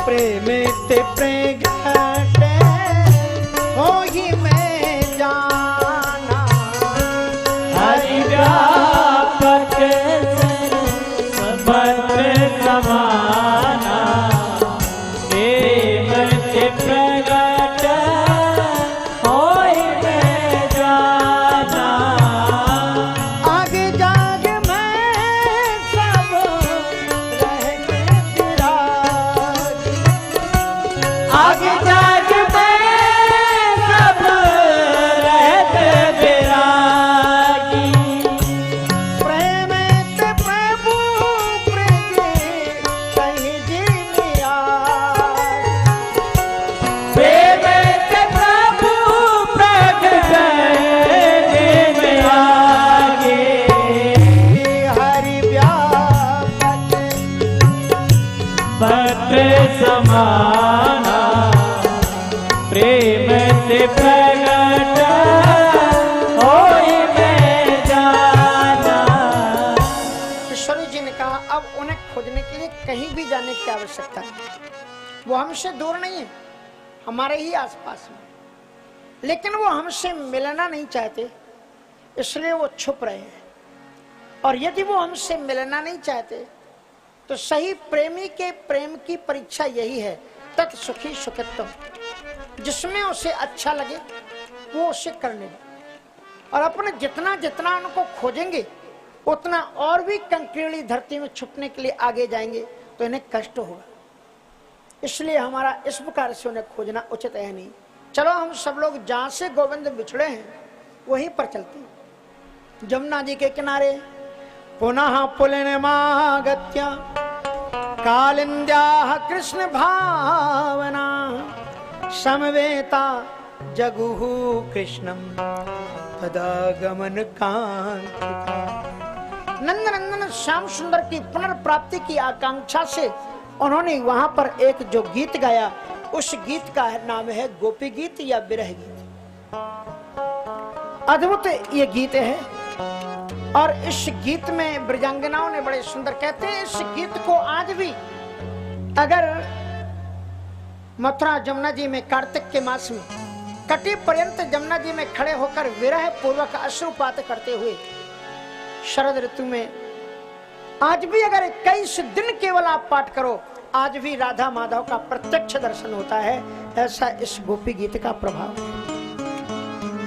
A: प्रेम ते प्रगट होहि में जाना।
B: हरि व्यापक वस्त्र समाना, प्रेम ते प्रगट होहि में प्रेम ते प्रगट होई मैं जाना।
A: ईश्वरी जी ने कहा अब उन्हें खोजने के लिए कहीं भी जाने की आवश्यकता है। वो हमसे दूर नहीं है, हमारे ही आसपास में, लेकिन वो हमसे मिलना नहीं चाहते, इसलिए वो छुप रहे हैं। और यदि वो हमसे मिलना नहीं चाहते तो सही प्रेमी के प्रेम की परीक्षा यही है, तत् सुखी सुखित्वम। जिसमें उसे अच्छा लगे वो उसे करने दे, और अपने जितना जितना उनको खोजेंगे उतना और भी कंकरीली धरती में छुपने के लिए आगे जाएंगे तो इन्हें कष्ट होगा। इसलिए हमारा इस प्रकार से उन्हें खोजना उचित है नहीं। चलो हम सब लोग जहां से गोविंद बिछड़े हैं वहीं पर चलते हैं। जमुना जी के किनारे पुनः पुलिनमागत्य कालिन्द्याः कृष्ण भावना समवेता जगुः कृष्णम तदा गमन कांक्षिता। नंदनंदन श्याम सुंदर की पुनर्प्राप्ति की आकांक्षा से उन्होंने वहां पर एक जो गीत गाया, उस गीत का नाम है गोपी गीत या विरह गीत। अद्भुत ये गीत है, और इस गीत में ब्रजांगनाओं ने बड़े सुंदर, कहते हैं इस गीत को आज भी अगर मथुरा जमुना जी में कार्तिक के मास में कटी पर्यंत जमुना जी में खड़े होकर विरह पूर्वक अश्रुपात करते हुए शरद ऋतु में आज भी अगर 21 दिन केवल आप पाठ करो, आज भी राधा माधव का प्रत्यक्ष दर्शन होता है। ऐसा इस गोपी गीत का प्रभाव है।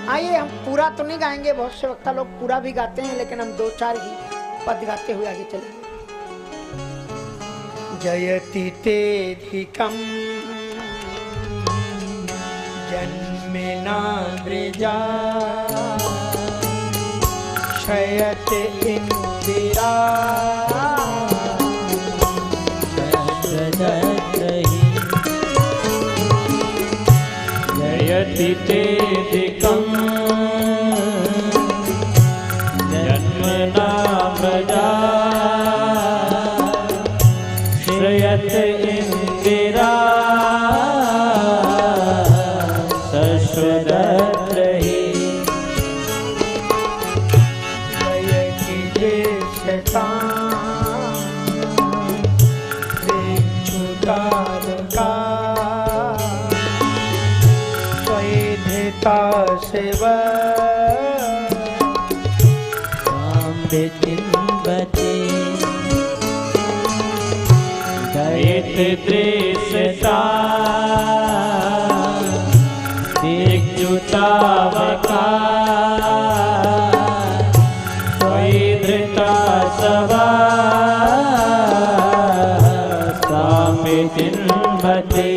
A: आइए हम पूरा तो नहीं गाएंगे, बहुत से वक्ता लोग पूरा भी गाते हैं, लेकिन हम 2-4 ही पद गाते हुए आगे चलेंगे। जयति तेधिकम जन्मिना ब्रजा शयत इंदिरा
B: जयति तेधिकं जन्मना प्रजा श्रयत इंदिरा शश्वदत्रहि। दृश्यता दिग्जुतावका धृता सवा स्वामी चिन्मते।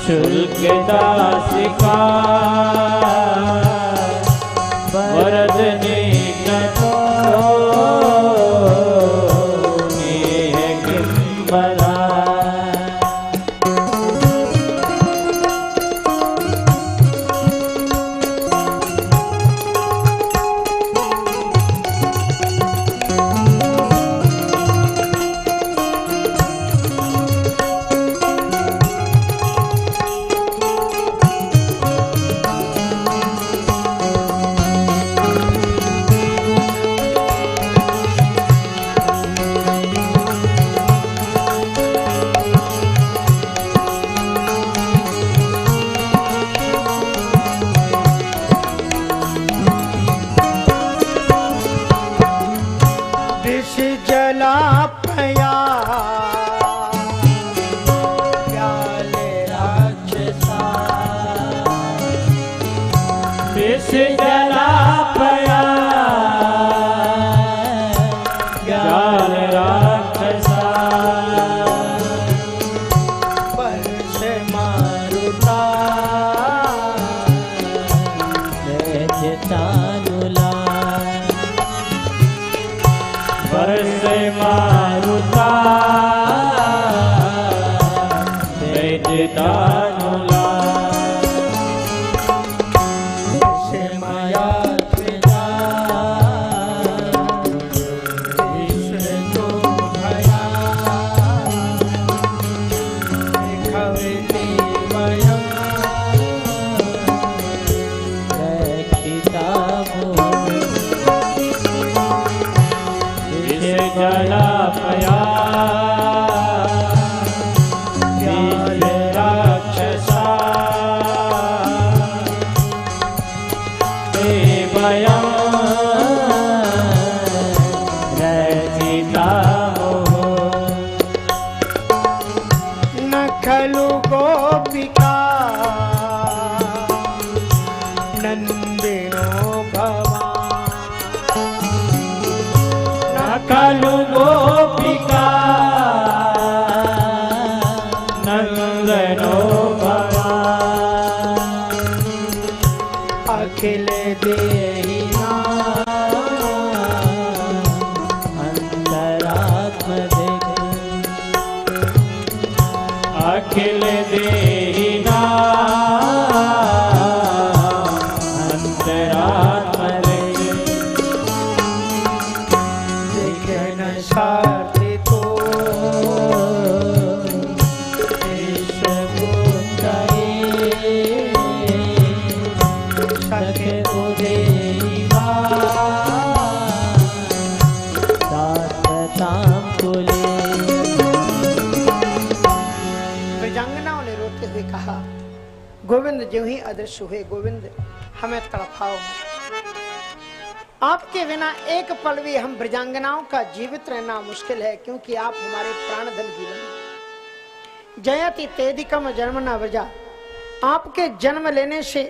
B: शुल्क दासिका वरद निकटो नेह किंबला
A: गोविंद जो ही अदृश्य हुए, गोविंद हमें तड़पाओ मत। आपके बिना एक पल भी हम ब्रजांगनाओं का जीवित रहना मुश्किल है, क्योंकि आप हमारे प्राणधन जीवन। जयति तेदिकम जन्मना व्रजा, आपके जन्म लेने से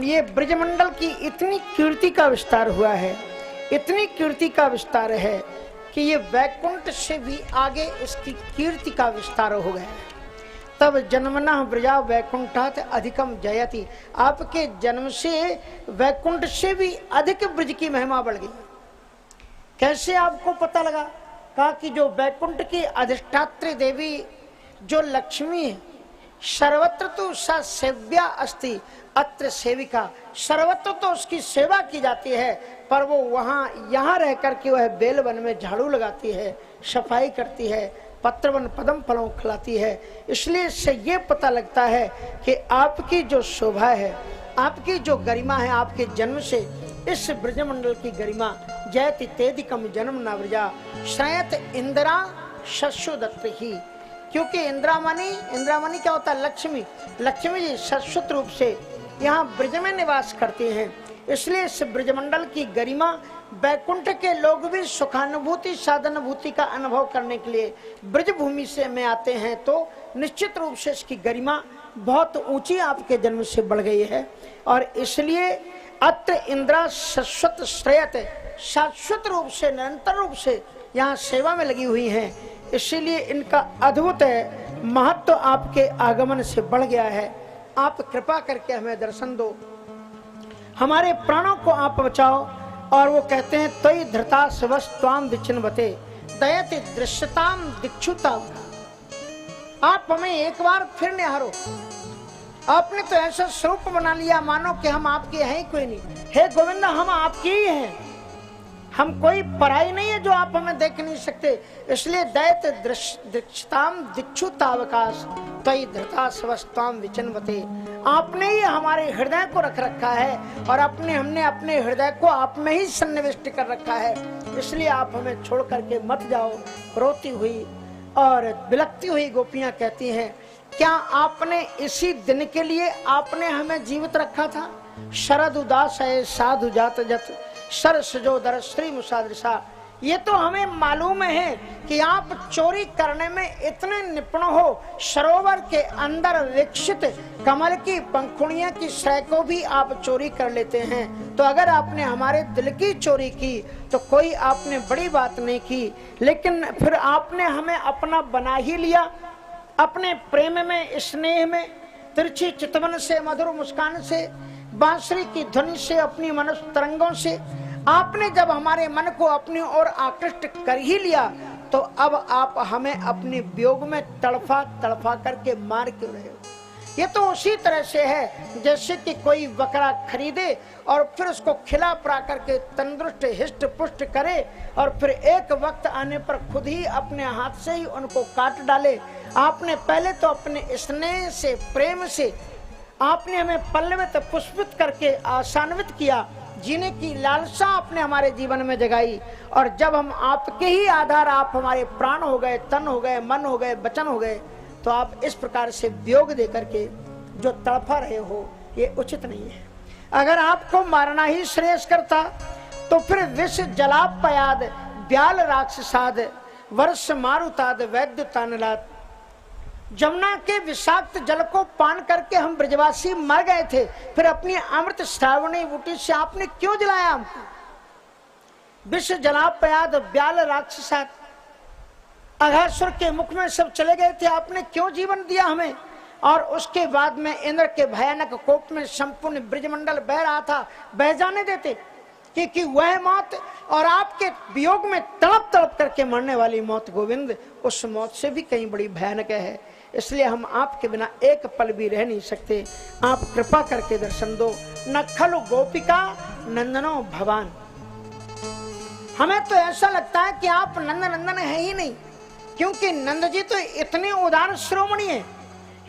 A: ये ब्रजमंडल की इतनी कीर्ति का विस्तार हुआ है, इतनी कीर्ति का विस्तार है कि ये वैकुंठ से भी आगे इसकी कीर्ति का विस्तार हो गया है। तब जन्मना व्रजा वैकुंठात अधिकम जयति, आपके जन्म से वैकुंठ से भी अधिक ब्रज की महिमा बढ़ गई। कैसे आपको पता लगा? कहा कि जो वैकुंठ की अधिष्ठात्री देवी जो लक्ष्मी है, सर्वत्र तो सा सेव्या अस्ति अत्र सेविका, सर्वत्र तो उसकी सेवा की जाती है, पर वो वहाँ यहाँ रह करके वह बेलवन में झाड़ू लगाती है, सफाई करती है, पत्रवन पदम फलों खिलाती है। इसलिए इससे ये पता लगता है कि आपकी जो शोभा है, आपकी जो गरिमा है, आपके जन्म से इस ब्रजमंडल की गरिमा। जयति तेदिकम जन्म न व्रजा श्रयत इंदिरा शश्वदत्त ही, क्योंकि इंद्रामणि क्या होता है? लक्ष्मी। लक्ष्मी जी शाश्वत रूप से यहाँ ब्रज में निवास करती हैं। इसलिए इस ब्रजमंडल की गरिमा वैकुंठ के लोग भी सुखानुभूति साधनुभूति का अनुभव करने के लिए ब्रज भूमि से में आते हैं, तो निश्चित रूप से इसकी गरिमा बहुत ऊंची आपके जन्म से बढ़ गई है। और इसलिए अत्र इंद्रा शाश्वत श्रेयत, शाश्वत रूप से निरंतर रूप से यहाँ सेवा में लगी हुई हैं। इसीलिए इनका अद्भुत है महत्व तो आपके आगमन से बढ़ गया है। आप कृपा करके हमें दर्शन दो, हमारे प्राणों को आप बचाओ। और वो कहते हैं त्वयि धृता शिवस्त्वाम विचिन्वते दयति दृश्यताम दिक्षुता। आप हमें एक बार फिर निहारो। आपने तो ऐसा स्वरूप बना लिया मानो कि हम आपके हैं ही कोई नहीं। हे गोविंद, हम आपके ही हैं, हम कोई पराई नहीं है जो आप हमें देख नहीं सकते। इसलिए दैत दृश्यताम दिक्षुतावकाश त्वयि धृता शिवस्त्वाम विचिन्वते। आपने ही हमारे हृदय को रख रखा है और हमने अपने हृदय को आप में ही सन्निविष्ट कर रखा है। इसलिए आप हमें छोड़ करके मत जाओ। रोती हुई और बिलखती हुई गोपियां कहती हैं, क्या आपने इसी दिन के लिए आपने हमें जीवित रखा था? शरद उदास है साधु जात जत सरस जो दर श्री मुसादृशा। ये तो हमें मालूम है कि आप चोरी करने में इतने निपुण हो, सरोवर के अंदर विकसित कमल की पंखुड़ियां की शय को भी आप चोरी कर लेते हैं। तो अगर आपने हमारे दिल की चोरी की तो कोई आपने बड़ी बात नहीं की, लेकिन फिर आपने हमें अपना बना ही लिया। अपने प्रेम में, स्नेह में, तिरछी चितवन से, मधुर मुस्कान से, बांसुरी की ध्वनि से, अपनी मनुष्य तरंगों से आपने जब हमारे मन को अपनी ओर आकृष्ट कर ही लिया, तो अब आप हमें अपने वियोग में तड़फा तड़फा करके मार क्यों रहे हो? ये तो उसी तरह से है जैसे कि कोई बकरा खरीदे और फिर उसको खिला पड़ा करके तंदुरुस्त हिष्ट पुष्ट करे और फिर एक वक्त आने पर खुद ही अपने हाथ से ही उनको काट डाले। आपने पहले तो अपने स्नेह से, प्रेम से आपने हमें पल्लवित पुष्पित करके आशान्वित किया, जीने की लालसा आपने हमारे जीवन में जगाई। और जब हम आपके ही आधार, आप हमारे प्राण हो गए, तन हो गए, मन हो गए, वचन हो गए, तो आप इस प्रकार से वियोग दे करके जो तड़फा रहे हो, ये उचित नहीं है। अगर आपको मारना ही श्रेयस करता तो फिर विष जलापयाद ब्याल राक्षसाद वर्ष मारुताद वैद्य तानलाद। जमुना के विषाक्त जल को पान करके हम ब्रजवासी मर गए थे, फिर अपनी अमृत श्रावणी बूटी से आपने क्यों जलाया हमको? विष जलापयाद ब्याल राक्षसाद, अघासुर के मुख में सब चले गए थे, आपने क्यों जीवन दिया हमें? और उसके बाद में इंद्र के भयानक कोप में संपूर्ण ब्रजमंडल बह रहा था, बह जाने देते कि वह मौत और आपके वियोग में तड़प तड़प करके मरने वाली मौत गोविंद, उस मौत से भी कहीं बड़ी भयानक है। इसलिए हम आपके बिना एक पल भी रह नहीं सकते। आप कृपा करके दर्शन दो। न खलु गोपिका नंदनो भवान। हमें तो ऐसा लगता है कि आप नंद नंदन है ही नहीं, क्योंकि नंद जी तो इतने उदार श्रोमणी है,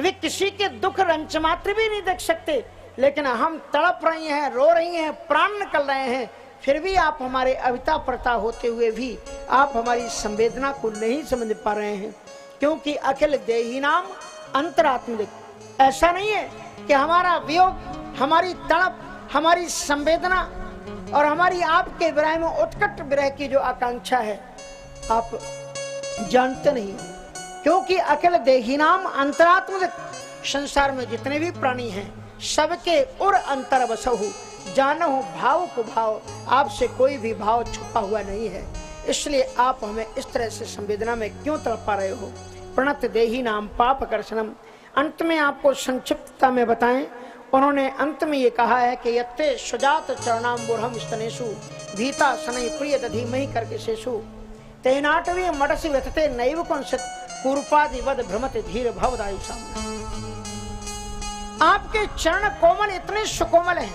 A: वे किसी के दुख रंच मात्र भी नहीं देख सकते। लेकिन हम तड़प रही हैं, रो रही हैं, प्राण निकल रहे हैं, फिर भी आप हमारे अविता परता होते हुए भी आप हमारी संवेदना को नहीं समझ पा रहे हैं। क्योंकि अखिल देही नाम अंतरात्मिक। ऐसा नहीं है कि हमारा वियोग, हमारी तड़प, हमारी संवेदना और हमारी आपके विरह में उत्कट विरह की जो आकांक्षा है आप जानते नहीं। क्योंकि अखिल देही नाम अंतरात्मिक, संसार में जितने भी प्राणी हैं सबके उर अंतर बसहु जानहु भाव को भाव। आपसे कोई भी भाव छुपा हुआ नहीं है, इसलिए आप हमें इस तरह से संवेदना में क्यों तड़पा रहे हो? प्रणत देही नाम पाप कर्षणम। अंत में आपको संक्षिप्तता में बताएं, उन्होंने अंत में ये कहा है कि यत्ते सुजात चरणाम्बुरहम स्तनेषु भीता सनई प्रिय दधि मही करके शेषु तेनाटवी मटसी व्यथते नैव कुंसित कुरूपादि वद भ्रमते धीर भवदायु सामने। आपके चरण कोमल इतने सुकोमल हैं,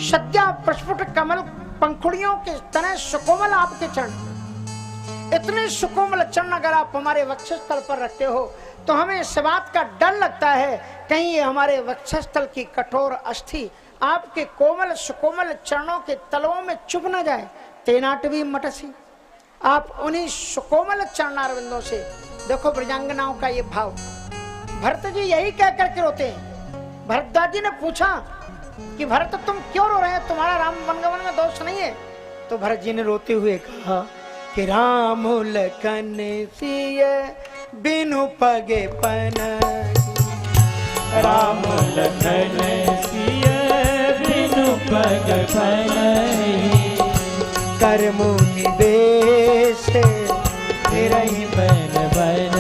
A: सत्या प्रस्फुट कमल पंखुड़ियों के तने सुकोमल आपके चरण। इतने सुकोमल चरण अगर आप हमारे वक्षस्थल पर रखते हो तो हमें इस बात का डर लगता है कहीं ये हमारे वक्षस्थल की कठोर अस्थि आपके कोमल सुकोमल चरणों के तलवों में चुभ न जाए। तेनाटवी मटसी, आप उन्हीं सुकोमल चरणारविंदों से देखो ब्रजांगनाओं का ये भाव। भरत जी यही कह करके रोते हैं। भरद्वाज जी ने पूछा कि भरत तुम क्यों रो रहे हैं, तुम्हारा राम वनगमन में दोष नहीं है? तो भरत जी ने रोते हुए कहा कि राम लखन सिय बिनु पगे पन,
B: राम लखन सिय बिनु पग पन,
A: कर मुनि बेश
B: फिरहि बन बन,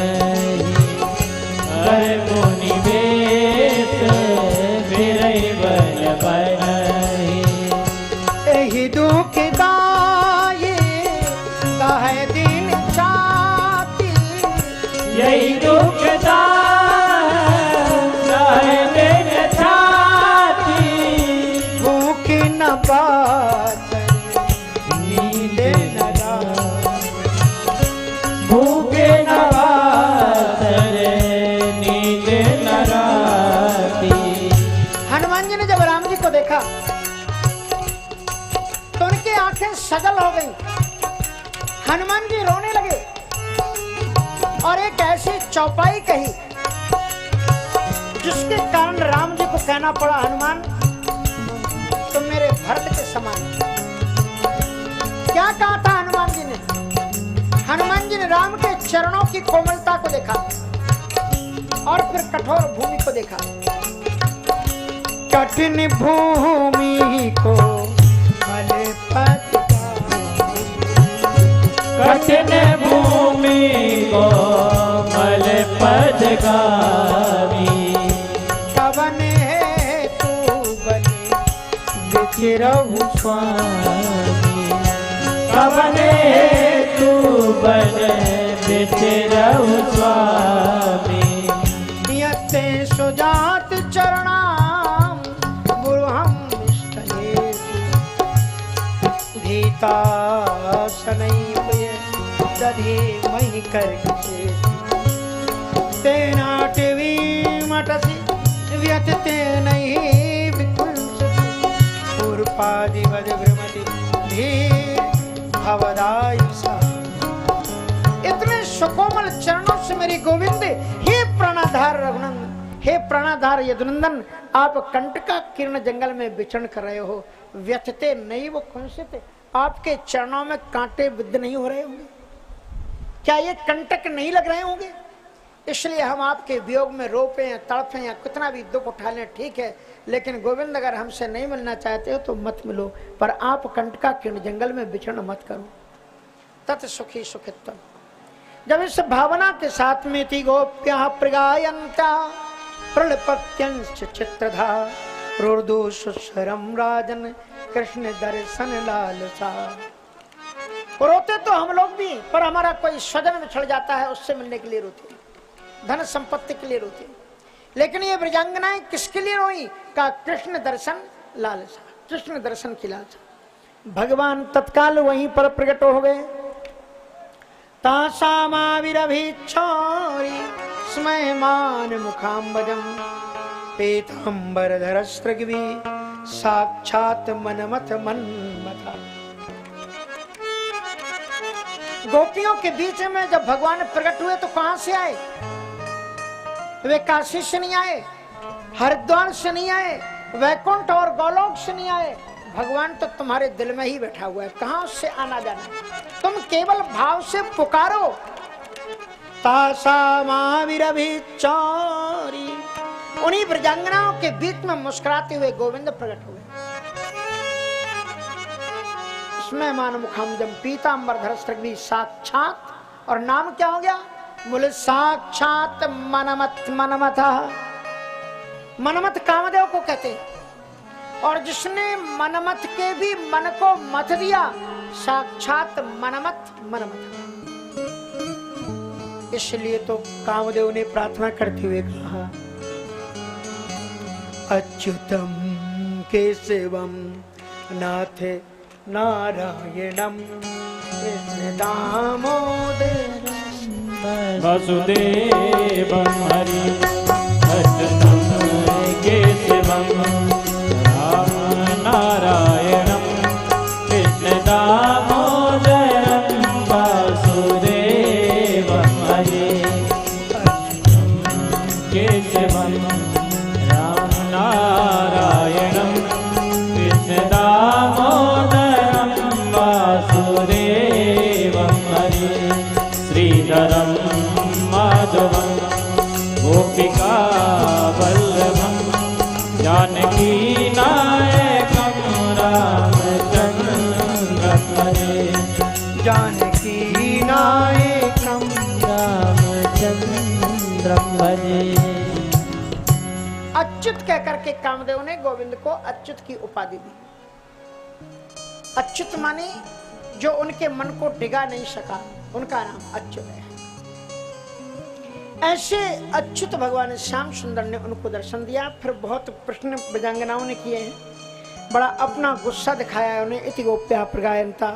A: देखा तो उनकी आंखें सजल हो गई। हनुमान जी रोने लगे और एक ऐसी चौपाई कही जिसके कारण राम जी को कहना पड़ा, हनुमान तुम मेरे भरत के समान। क्या कहा था हनुमान जी ने? हनुमान जी ने राम के चरणों की कोमलता को देखा और फिर कठोर भूमि को देखा। कठिन भूमि को मल पद,
B: कठिन भूमि को मल पद गावी,
A: कवन है तू बने
B: बिचरहु स्वामी, कवन तू बने बिचरहु स्वामी।
A: यते सुजात चरणाम बुरहम निष्ठले भीता सनई दधे मही करके तेनाटवी मटसी व्यतते नहीं विकुंसति पूर्पादि वद भ्रमति धीर भवदायुषा। इतने सुकोमल चरणों से मेरी गोविंद, हे प्राणाधार रघुनंदन, हे प्राणाधार यदुनंदन, आप कंटका किरण जंगल में विचरण कर रहे हो। व्यथते नहीं वो कुंसित, आपके चरणों में कांटे विद्ध नहीं हो रहे होंगे? क्या ये कंटक नहीं लग रहे होंगे? इसलिए हम आपके वियोग में रोपे हैं, तड़पे हैं, कितना भी दुख उठा लें ठीक है, लेकिन गोविंद अगर हमसे नहीं मिलना चाहते हो तो मत मिलो, पर आप कंटका किरण जंगल में विचरण मत करो। तत् सुखी सुखित्तम। जब इस भावना के साथ में थी गोप्या प्रगायंता प्रलपत्यंश चित्रधा रोर्दो सुस्वरम राजन कृष्ण दर्शन लालसा। रोते तो हम लोग भी, पर हमारा कोई स्वजन बिछड़ जाता है उससे मिलने के लिए रोते, धन संपत्ति के लिए रोते। लेकिन ये ब्रजांगनाएं किसके लिए रोई? का कृष्ण दर्शन लालसा, कृष्ण दर्शन की लालसा। भगवान तत्काल वहीं पर प्रकट हो गए। तासामाविरभिच्छोरी स्मयमान मुखाम्बजम पीतांबर धरस्त्रग्वी साक्षात मनमथ मन्मथा। गोपियों के बीच में जब भगवान प्रकट हुए तो कहां से आए? वे काशी से नहीं आए, हरिद्वार से नहीं आए, वैकुंठ और गोलोक से नहीं आए। भगवान तो तुम्हारे दिल में ही बैठा हुआ है, कहां उससे आना जाना? तुम केवल भाव से पुकारो। तासामाविरभिच्चोरी, उन्हीं ब्रजांगनाओं के बीच में मुस्कुराते हुए गोविंद प्रकट हुए। इसमें मान मुखाम्बजम पीतांबर धरस्त्रग्वी साक्षात, और नाम क्या हो गया? बोले साक्षात मनमथ मनमथा। मनमथ कामदेव को कहते हैं, और जिसने मनमथ के भी मन को मथ दिया, साक्षात मनमथ मनमथ। इसलिए तो कामदेव ने प्रार्थना करते हुए कहा, अच्युतम केशवम नाथे नारायणम दामोदरम
B: वासुदेवं हरि अच्युतं केशवं राम नारायणं कृष्ण दामोदरं वासुदेवं हरि अच्युतं केशवं राम नारायणं कृष्ण दामोदरं वासुदेवं हरि श्रीधरं माधवं गोपिका वल्लभं जानकी नायकं रामचन्द्रं भजे।
A: जानकी नायकं
B: रामचन्द्रं भजे।
A: अच्युत कहकर के कामदेव ने गोविंद को अच्युत की उपाधि दी। अच्युत माने जो उनके मन को डिगा नहीं सका, उनका नाम अच्युत है। ऐसे अच्युत भगवान श्याम सुंदर ने उनको दर्शन दिया। फिर बहुत प्रश्न ब्रजांगनाओं ने किए हैं, बड़ा अपना गुस्सा दिखाया है उन्हें। इति गोप्या प्रगायंता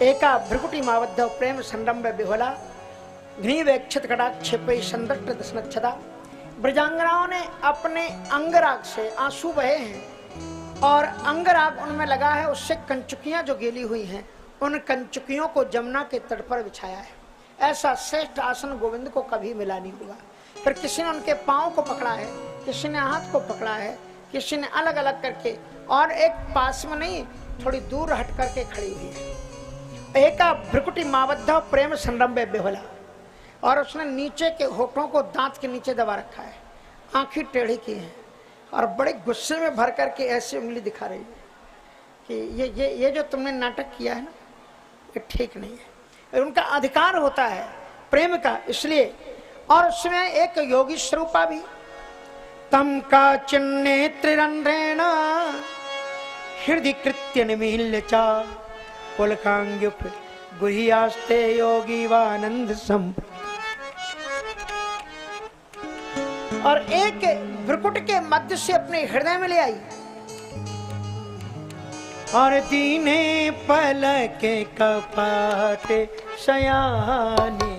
A: एका भ्रुकुटी मावद्ध प्रेम संरम्भ विह्वला घ्नीवेक्षित कटाक्षेपै संदट्ट दशनच्छदा। ब्रजांगनाओं ने अपने अंगराग से आंसू बहे हैं और अंगराग उनमें लगा है, उससे कंचुकियां जो गेली हुई हैं उन कंचुकियों को जमुना के तट पर बिछाया है। ऐसा श्रेष्ठ आसन गोविंद को कभी मिला नहीं होगा। फिर किसी ने उनके पांव को पकड़ा है, किसी ने हाथ को पकड़ा है, किसी ने अलग अलग करके, और एक पास में नहीं थोड़ी दूर हट करके खड़ी हुई है। एक भ्रुकुटी मावद्धा प्रेम संरंभे बेहला, और उसने नीचे के होठों को दांत के नीचे दबा रखा है, आंखें टेढ़ी की हैं और बड़े गुस्से में भर करके ऐसी उंगली दिखा रही है कि ये जो तुमने नाटक किया है ना, ये ठीक नहीं है। उनका अधिकार होता है प्रेम का, इसलिए। और उसमें एक योगी स्वरूपा भी, तम का चिन्नेत्रिरंध्रेण हृदय कृत्य निमील्य चा पुलकांग्युप गुह्यास्ते योगी वानंद संप्र। और एक भ्रुकुट के मध्य से अपने हृदय में ले आई और दीने पलक कपाट शयानी,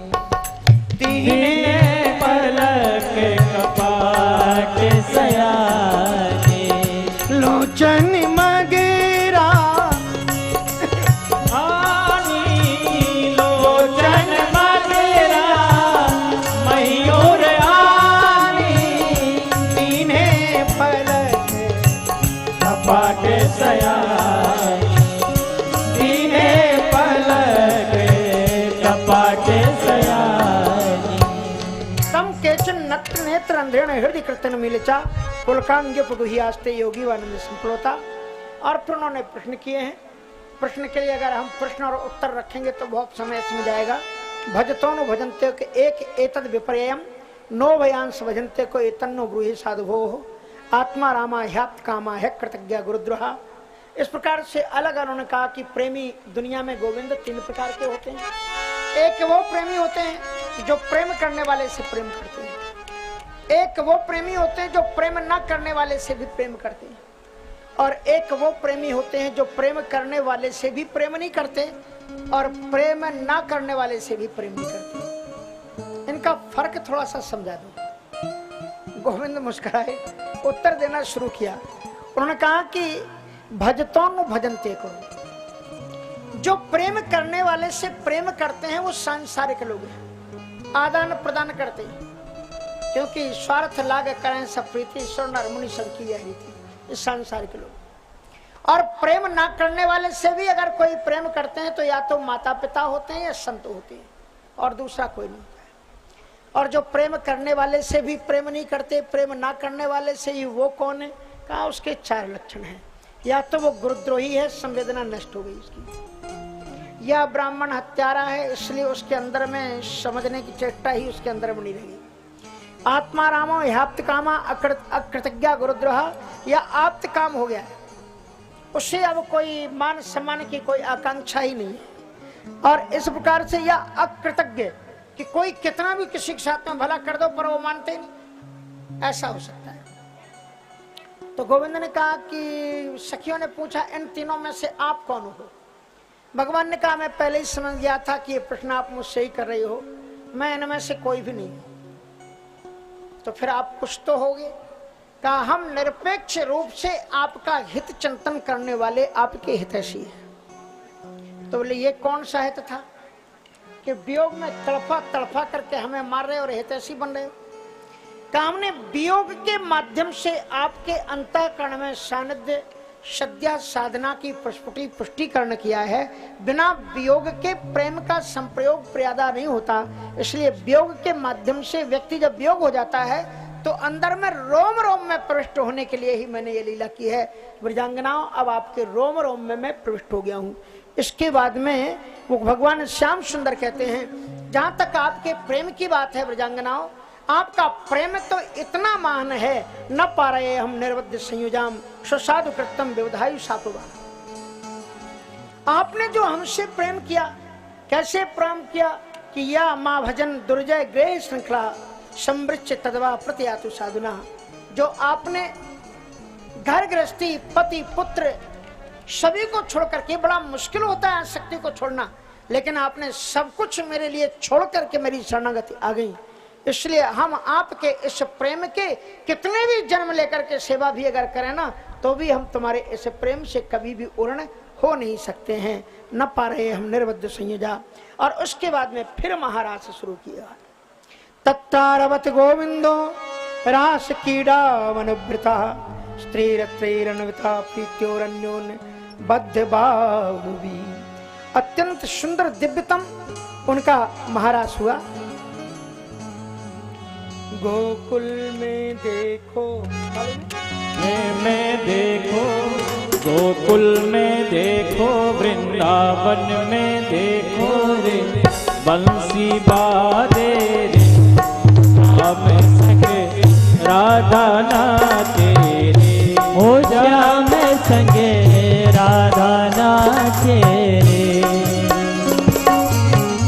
B: दीने पलक कपाट शयानी,
A: लोचन मगरा
B: आनी, लोचन मगरा मयूर आनी,
A: दीने पलक
B: कपाट शयानी, दीने पलक कपाट शयानी।
A: तम केचन नत्र नेत्र अंधेण हृदय कृतन मिलचा पुलकांग्य पुगुहियास्ते योगी वानंद संप्लोता। और फिर उन्होंने प्रश्न किए हैं। प्रश्न के लिए अगर हम प्रश्न और उत्तर रखेंगे तो बहुत समय इसमें जाएगा। भजतो नु भजन्ते को एक एतद विपर्ययम नो भयांश भजन्ते को एतन्नो ब्रूहि साधुभो आत्मा रामा ह्याप्त कामा है कृतज्ञ गुरुद्रोहा। इस प्रकार से अलग उन्होंने कहा कि प्रेमी दुनिया में गोविंद 3 प्रकार के होते हैं। एक वो प्रेमी होते हैं जो प्रेम करने वाले से प्रेम करते हैं, एक वो प्रेमी होते हैं जो प्रेम न करने वाले से भी प्रेम करते हैं, और एक वो प्रेमी होते हैं जो प्रेम करने वाले से भी प्रेम नहीं करते और प्रेम न करने वाले से भी प्रेम नहीं करते। इनका फर्क थोड़ा सा समझा दो। गोविंद मुस्कुराए, उत्तर देना शुरू किया। उन्होंने कहा कि भजतों भजनते को, जो प्रेम करने वाले से प्रेम करते हैं वो सांसारिक लोग हैं, आदान प्रदान करते हैं, क्योंकि स्वार्थ लाग करें सब प्रीति ईश्वर नरमुनि सबकी यह रीति, इस सांसारिक लोग। और प्रेम ना करने वाले से भी अगर कोई प्रेम करते हैं तो या तो माता पिता होते हैं या संत होते हैं, और दूसरा कोई नहीं होता है। और जो प्रेम करने वाले से भी प्रेम नहीं करते, प्रेम ना करने वाले से ही वो कौन है? कहा उसके 4 लक्षण हैं। या तो वो गुरुद्रोही है, संवेदना नष्ट हो गई उसकी, या ब्राह्मण हत्यारा है, इसलिए उसके अंदर में समझने की चेष्टा ही उसके अंदर में नहीं रही। आत्मा रामो ह्याप्त कामा अकृतज्ञा गुरुद्रोह, या आप्त काम हो गया है, उससे अब कोई मान सम्मान की कोई आकांक्षा ही नहीं है। और इस प्रकार से या अकृतज्ञ कि कोई कितना भी किसी के साथ में भला कर दो पर वो मानते नहीं, ऐसा हो सकता है। तो गोविंद ने कहा कि सखियों ने पूछा इन तीनों में से आप कौन हो? भगवान ने कहा मैं पहले ही समझ गया था कि ये प्रश्न आप मुझसे ही कर रही हो, मैं इनमें से कोई भी नहीं हूं। तो फिर आप कुछ तो होगे। कहा हम निरपेक्ष रूप से आपका हित चिंतन करने वाले आपके हितैषी हैं। तो बोले ये कौन सा हित था कि वियोग में तड़फा तड़फा करके हमें मार रहे और हितैषी बन रहे हो? कहा हमने वियोग के माध्यम से आपके अंतःकरण में सानिध्य सद्या साधना की प्रस्फुटी पुष्टिकरण किया है। बिना वियोग के प्रेम का संप्रयोग प्रियादा नहीं होता, इसलिए वियोग के माध्यम से व्यक्ति जब वियोग हो जाता है तो अंदर में रोम रोम में प्रविष्ट होने के लिए ही मैंने ये लीला की है। ब्रजांगनाओं अब आपके रोम रोम में मैं प्रविष्ट हो गया हूँ। इसके बाद में वो भगवान श्याम सुंदर कहते हैं जहां तक आपके प्रेम की बात है ब्रजांगनाओं, आपका प्रेम तो इतना महान है, न पा रहे हम निर्वध्य संयुजाम स्वसाधु कृतम विवधायु सापुवा। आपने जो हमसे प्रेम किया, कैसे प्रेम किया कि या माँ भजन दुर्जय ग्रह श्रृंखला समृच्छ तदवा प्रतियातु साधुना। जो आपने घर गृहस्थी पति पुत्र सभी को छोड़ करके, बड़ा मुश्किल होता है आसक्ति को छोड़ना, लेकिन आपने सब कुछ मेरे लिए छोड़ करके मेरी शरणागति आ गई। इसलिए हम आपके इस प्रेम के कितने भी जन्म लेकर के सेवा भी अगर करें ना तो भी हम तुम्हारे ऐसे प्रेम से कभी भी उर्ण हो नहीं सकते हैं, न पा रहे हम निर्बद्ध संयोजा। और उसके बाद में फिर महाराज से शुरू किया। तत्तारवत गोविंदो रास कीड़ा वनुवृता स्त्रीरत्रैरन्विता प्रीत्योरन्योन बद्ध बाहुवी। अत्यंत सुंदर दिव्यतम उनका महाराज हुआ। गोकुल में देखो
B: में देखो, गोकुल में देखो, वृंदावन में देखो रे, बंसी बाजे रे, श्याम संग राधा नाचे रे, हो श्याम संग राधा नाचे रे।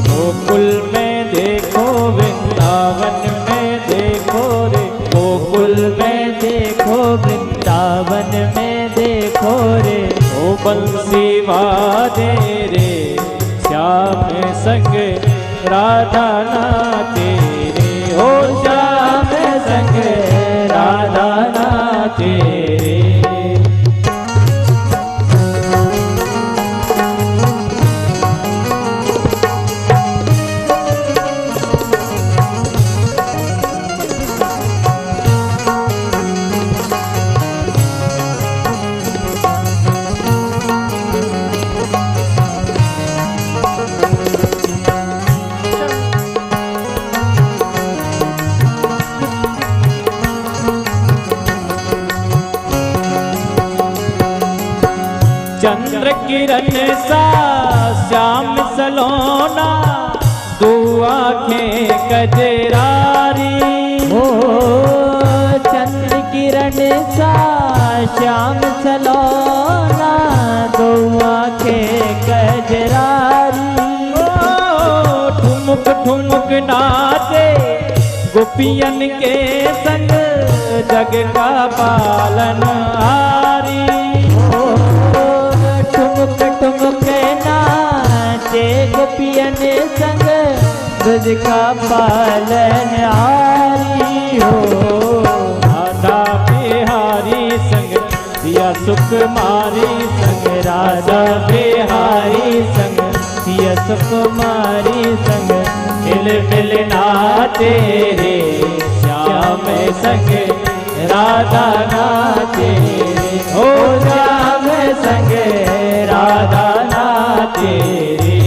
B: गोकुल में देखो, वृंदावन में देखो रे, गोकुल में देखो, वृंदावन में देखो रे, ओ बंसी वादे रे, श्याम संग राधा नाचे रे, ओ श्याम संग राधा नाचे रे। चंद्र किरण सा श्याम सलोना, दो आँखें कजरारी,
C: हो चंद्र किरण सा श्याम सलोना, दो आँखें कजरारी।
B: ओ ठुमुक ठुमुक नाचे गोपियन के संग, जग का पालन हारी।
C: ठुमुक ठुमुक नाचे गोपियन संग, ब्रज का पालन हारी। हो
B: राधा बिहारी संग सिया सुकुमारी संग, राधा बिहारी संग सिया सुकुमारी संग, मिल मिल नाचे रे, श्याम संग राधा नाचे रे, ओ श्याम संग राधा नाचे रे।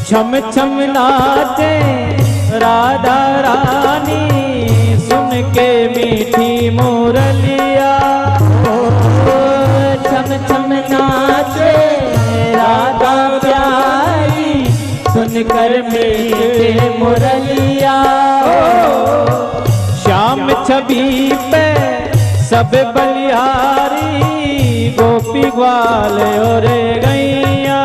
B: छम छम नाचे राधा रानी, सुन के मीठी मुरलिया।
C: छम छम नाचे राधा प्यारी, सुनकर मीठे मुरलिया।
B: श्याम छवि पे सब बलिहारी, गोपी ग्वाल और गैया।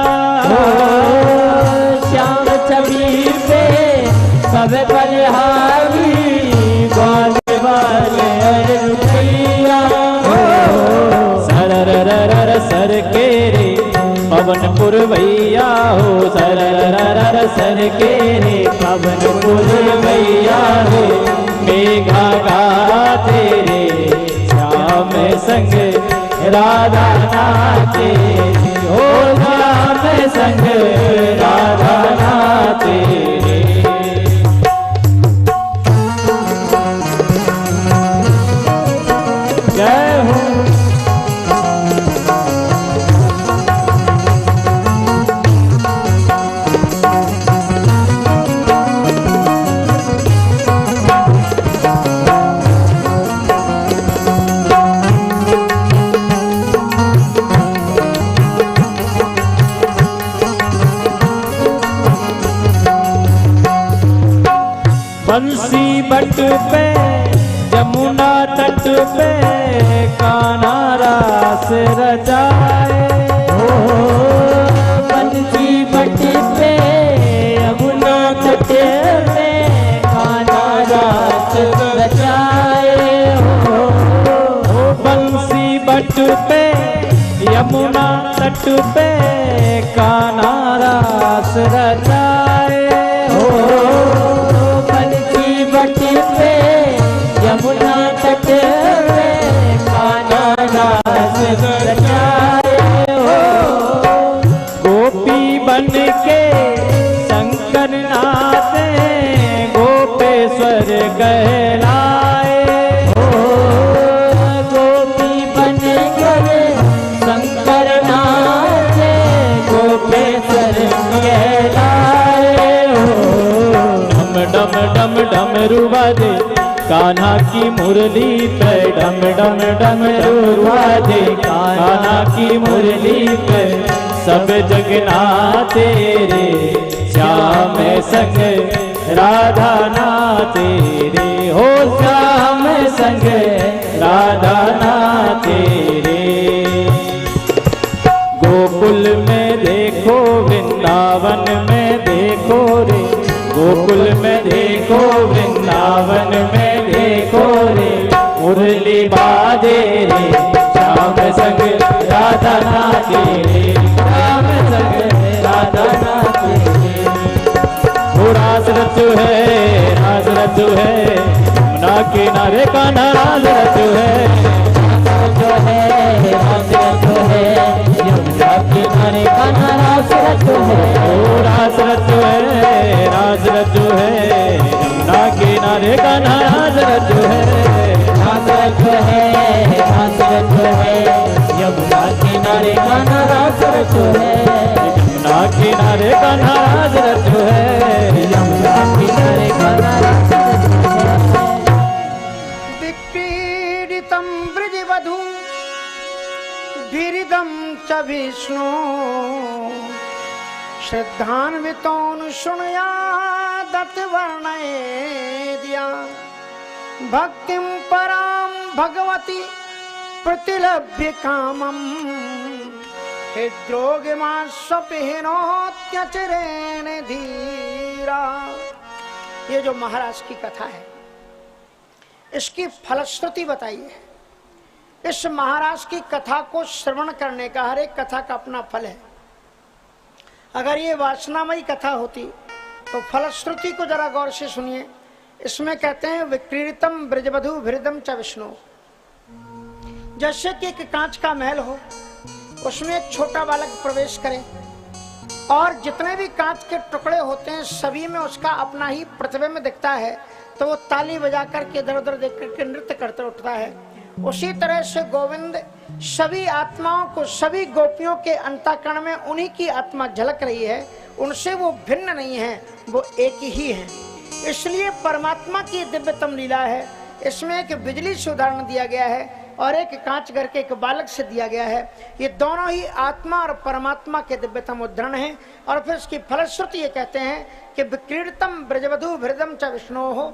C: श्याम छवि पे सब बलिहारी, ग्वाल ग्वाल और गैया।
B: सरर सर के रे पवन पुरवैया हो, सरर सर के रे पवन पुरवैया हो, मेघा गाते रे, श्याम संग राधा नाचे, ओ श्याम संग राधा नाचे रे। जय हो। बंसी बट पे यमुना तट पे कान्हा रास रचाए।
C: ओ बंसी बट पे यमुना तट पे कान्हा रास रचाए।
B: ओ बंसी बट पे यमुना तट पे कान्हा रास रचाए।
C: ओ बंसी बट पे यमुना तट पे कान्हा रास रचाए।
B: गोपी बन के शंकर नाचे गोपेश्वर कहलाए।
C: गोपी बन कर शंकर नाचे गोपेश्वर कहलाए।
B: डम डम डमरू बाजे कान्हा की मुरली पे डम डम डमरू बाजे कान्हा की मुरली पे सब जगना तेरे श्याम संग राधा ना तेरे। हो श्याम संग राधा ना तेरे। गोकुल में देखो वृंदावन में देखो रे गोकुल में देखो वृंदावन में देखो रे मुरली बाजे रे श्याम संग राधा नाचे रे श्याम संग राधा नाचे रे। वो रास रचु है यमुना किनारे कान्हा रास रचु है।
C: जो है रास रचो है यमुना किनारे कान्हा रास रचो है।
B: ओ रास रचु है यमुना किनारे कान्हा रास रचु है।
C: रास रचो है रास रचो है यमुना किनारे कान्हा रास रचो है।
B: यमुना किनारे कान्हा रास रचु है।
C: यमुना किनारे कान्हा रास रचो है।
A: विक्रीडितं ब्रजवधू भिरिदं च विष्णु श्रद्धान्वितोऽनु शृणुयादथ वर्णयेद्या भक्तिं परां भगवती प्रतिलभ्य कामम् हृद्रोगिमास्वपिहिनोत्यचरेण धीरा। ये जो महाराज की कथा है इसकी फलश्रुति बताइए। इस महाराज की कथा को श्रवण करने का हर एक कथा का अपना फल है। अगर ये वासनामयी कथा होती तो फलश्रुति को जरा गौर से सुनिए। इसमें कहते हैं विक्रीडितम ब्रजवधू भिरिदम च विष्णु। जैसे कि एक कांच का महल हो उसमें एक छोटा बालक प्रवेश करे और जितने भी कांच के टुकड़े होते हैं सभी में उसका अपना ही प्रतिबिंब दिखता है तो वो ताली बजा करके इधर उधर देख करके नृत्य करते उठता है। उसी तरह से गोविंद सभी आत्माओं को सभी गोपियों के अंतःकरण में उन्हीं की आत्मा झलक रही है। उनसे वो भिन्न नहीं है, वो एक ही है। इसलिए परमात्मा की दिव्यतम लीला है। इसमें एक बिजली से उदाहरण दिया गया है और एक कांच घर के एक बालक से दिया गया है। ये दोनों ही आत्मा और परमात्मा के दिव्यतम उदाहरण हैं। और फिर इसकी फलश्रुति ये कहते हैं कि विक्रीडितम ब्रजवधू भिरिदम च विष्णु हो।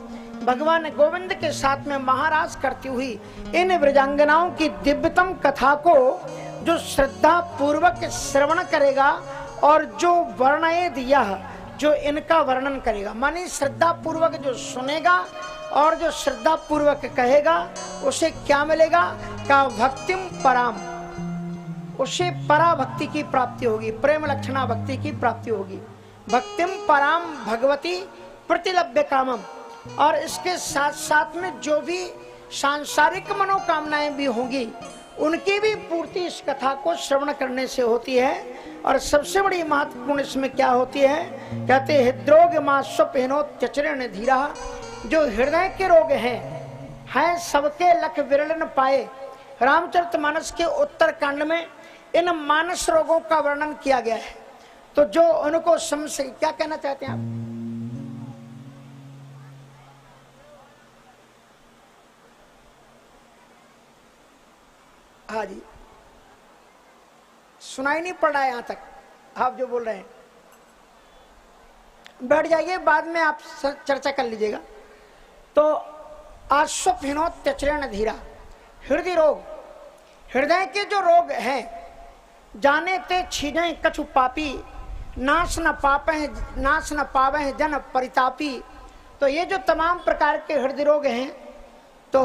A: भगवान गोविंद के साथ में महाराज करती हुई इन ब्रजांगनाओं की दिव्यतम कथा को जो श्रद्धा पूर्वक श्रवण करेगा और जो वर्णयेद यह जो इनका वर्णन करेगा, मानी श्रद्धा पूर्वक जो सुनेगा और जो श्रद्धा पूर्वक कहेगा उसे क्या मिलेगा? का भक्तिम पराम, उसे परा भक्ति की प्राप्ति होगी, प्रेम लक्षणा भक्ति की प्राप्ति होगी। भक्तिम पराम भगवती प्रतिलभ्य कामम। और इसके साथ साथ में जो भी सांसारिक मनोकामनाएं भी होंगी उनकी भी पूर्ति इस कथा को श्रवण करने से होती है। और सबसे बड़ी महत्वपूर्ण इसमें क्या होती है? कहते हृद्रोग मास्वपेनो त्यचरण धीरा। जो हृदय के रोग हैं सबके लख विरलन पाए। रामचरितमानस के उत्तर कांड में इन मानस रोगों का वर्णन किया गया है। तो जो उनको समझ सके, क्या कहना चाहते हैं आप? हाँ जी, सुनाई नहीं पड़ रहा है यहां तक आप जो बोल रहे हैं। बैठ जाइए, बाद में आप चर्चा कर लीजिएगा। तो आश्वहीनोत्यचरण धीरा, हृदय रोग, हृदय के जो रोग हैं, जाने ते छीने कछु पापी, नाश न पावे जन परितापी। तो ये जो तमाम प्रकार के हृदय रोग हैं, तो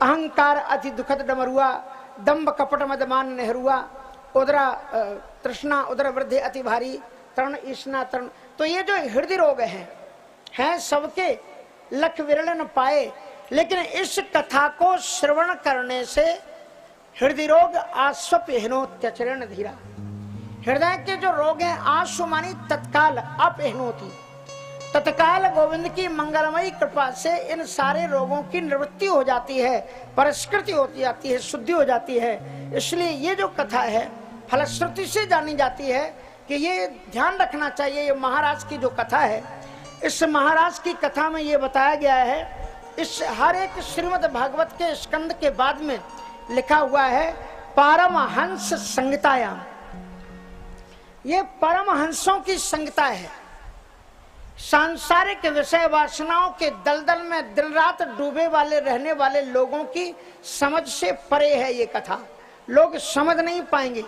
A: अहंकार अति दुखद डमरुआ, दंभ कपट मदमान नेहरुआ, उदरा तृष्णा उदर वृद्धि अति भारी, तरण ईष्णा तरण। तो ये जो हृदय रोग हैं सबके लख विरल न पाए, लेकिन इस कथा को श्रवण करने से हृदय रोग आश्वहीनोत्यचरण धीरा। हृदय के जो रोग हैं, आशु मानी तत्काल, अपहीनोति, तत्काल गोविंद की मंगलमयी कृपा से इन सारे रोगों की निवृत्ति हो जाती है, परिष्कृति होती जाती है, शुद्धि हो जाती है। इसलिए ये जो कथा है फलश्रुति से जानी जाती है कि ये ध्यान रखना चाहिए। ये महाराज की जो कथा है, इस महाराज की कथा में ये बताया गया है, इस हर एक श्रीमद् भागवत के स्कंद के बाद में लिखा हुआ है परमहंस संहितायाम। ये परमहंसों की संहिता है, सांसारिक विषय वासनाओं के दलदल में दिन रात डूबे वाले रहने वाले लोगों की समझ से परे है ये कथा। लोग समझ नहीं पाएंगे।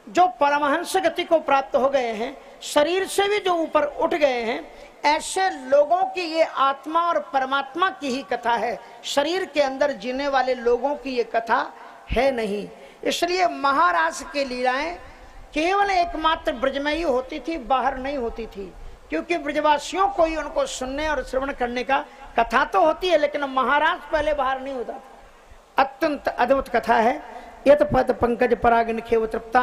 A: जो परमहंस गति को प्राप्त हो गए हैं, शरीर से भी जो ऊपर उठ गए हैं, ऐसे लोगों की ये आत्मा और परमात्मा की ही कथा है। शरीर के अंदर जीने वाले लोगों की ये कथा है नहीं। इसलिए महाराज की लीलाएं केवल एकमात्र ब्रज में ही होती थी, बाहर नहीं होती थी, क्योंकि ब्रजवासियों को ही उनको सुनने और श्रवण करने का कथा तो होती है, लेकिन महाराज पहले बाहर नहीं होता था। अत्यंत अद्भुत कथा है। यत पद पंकज पराग निखेव तृप्ता,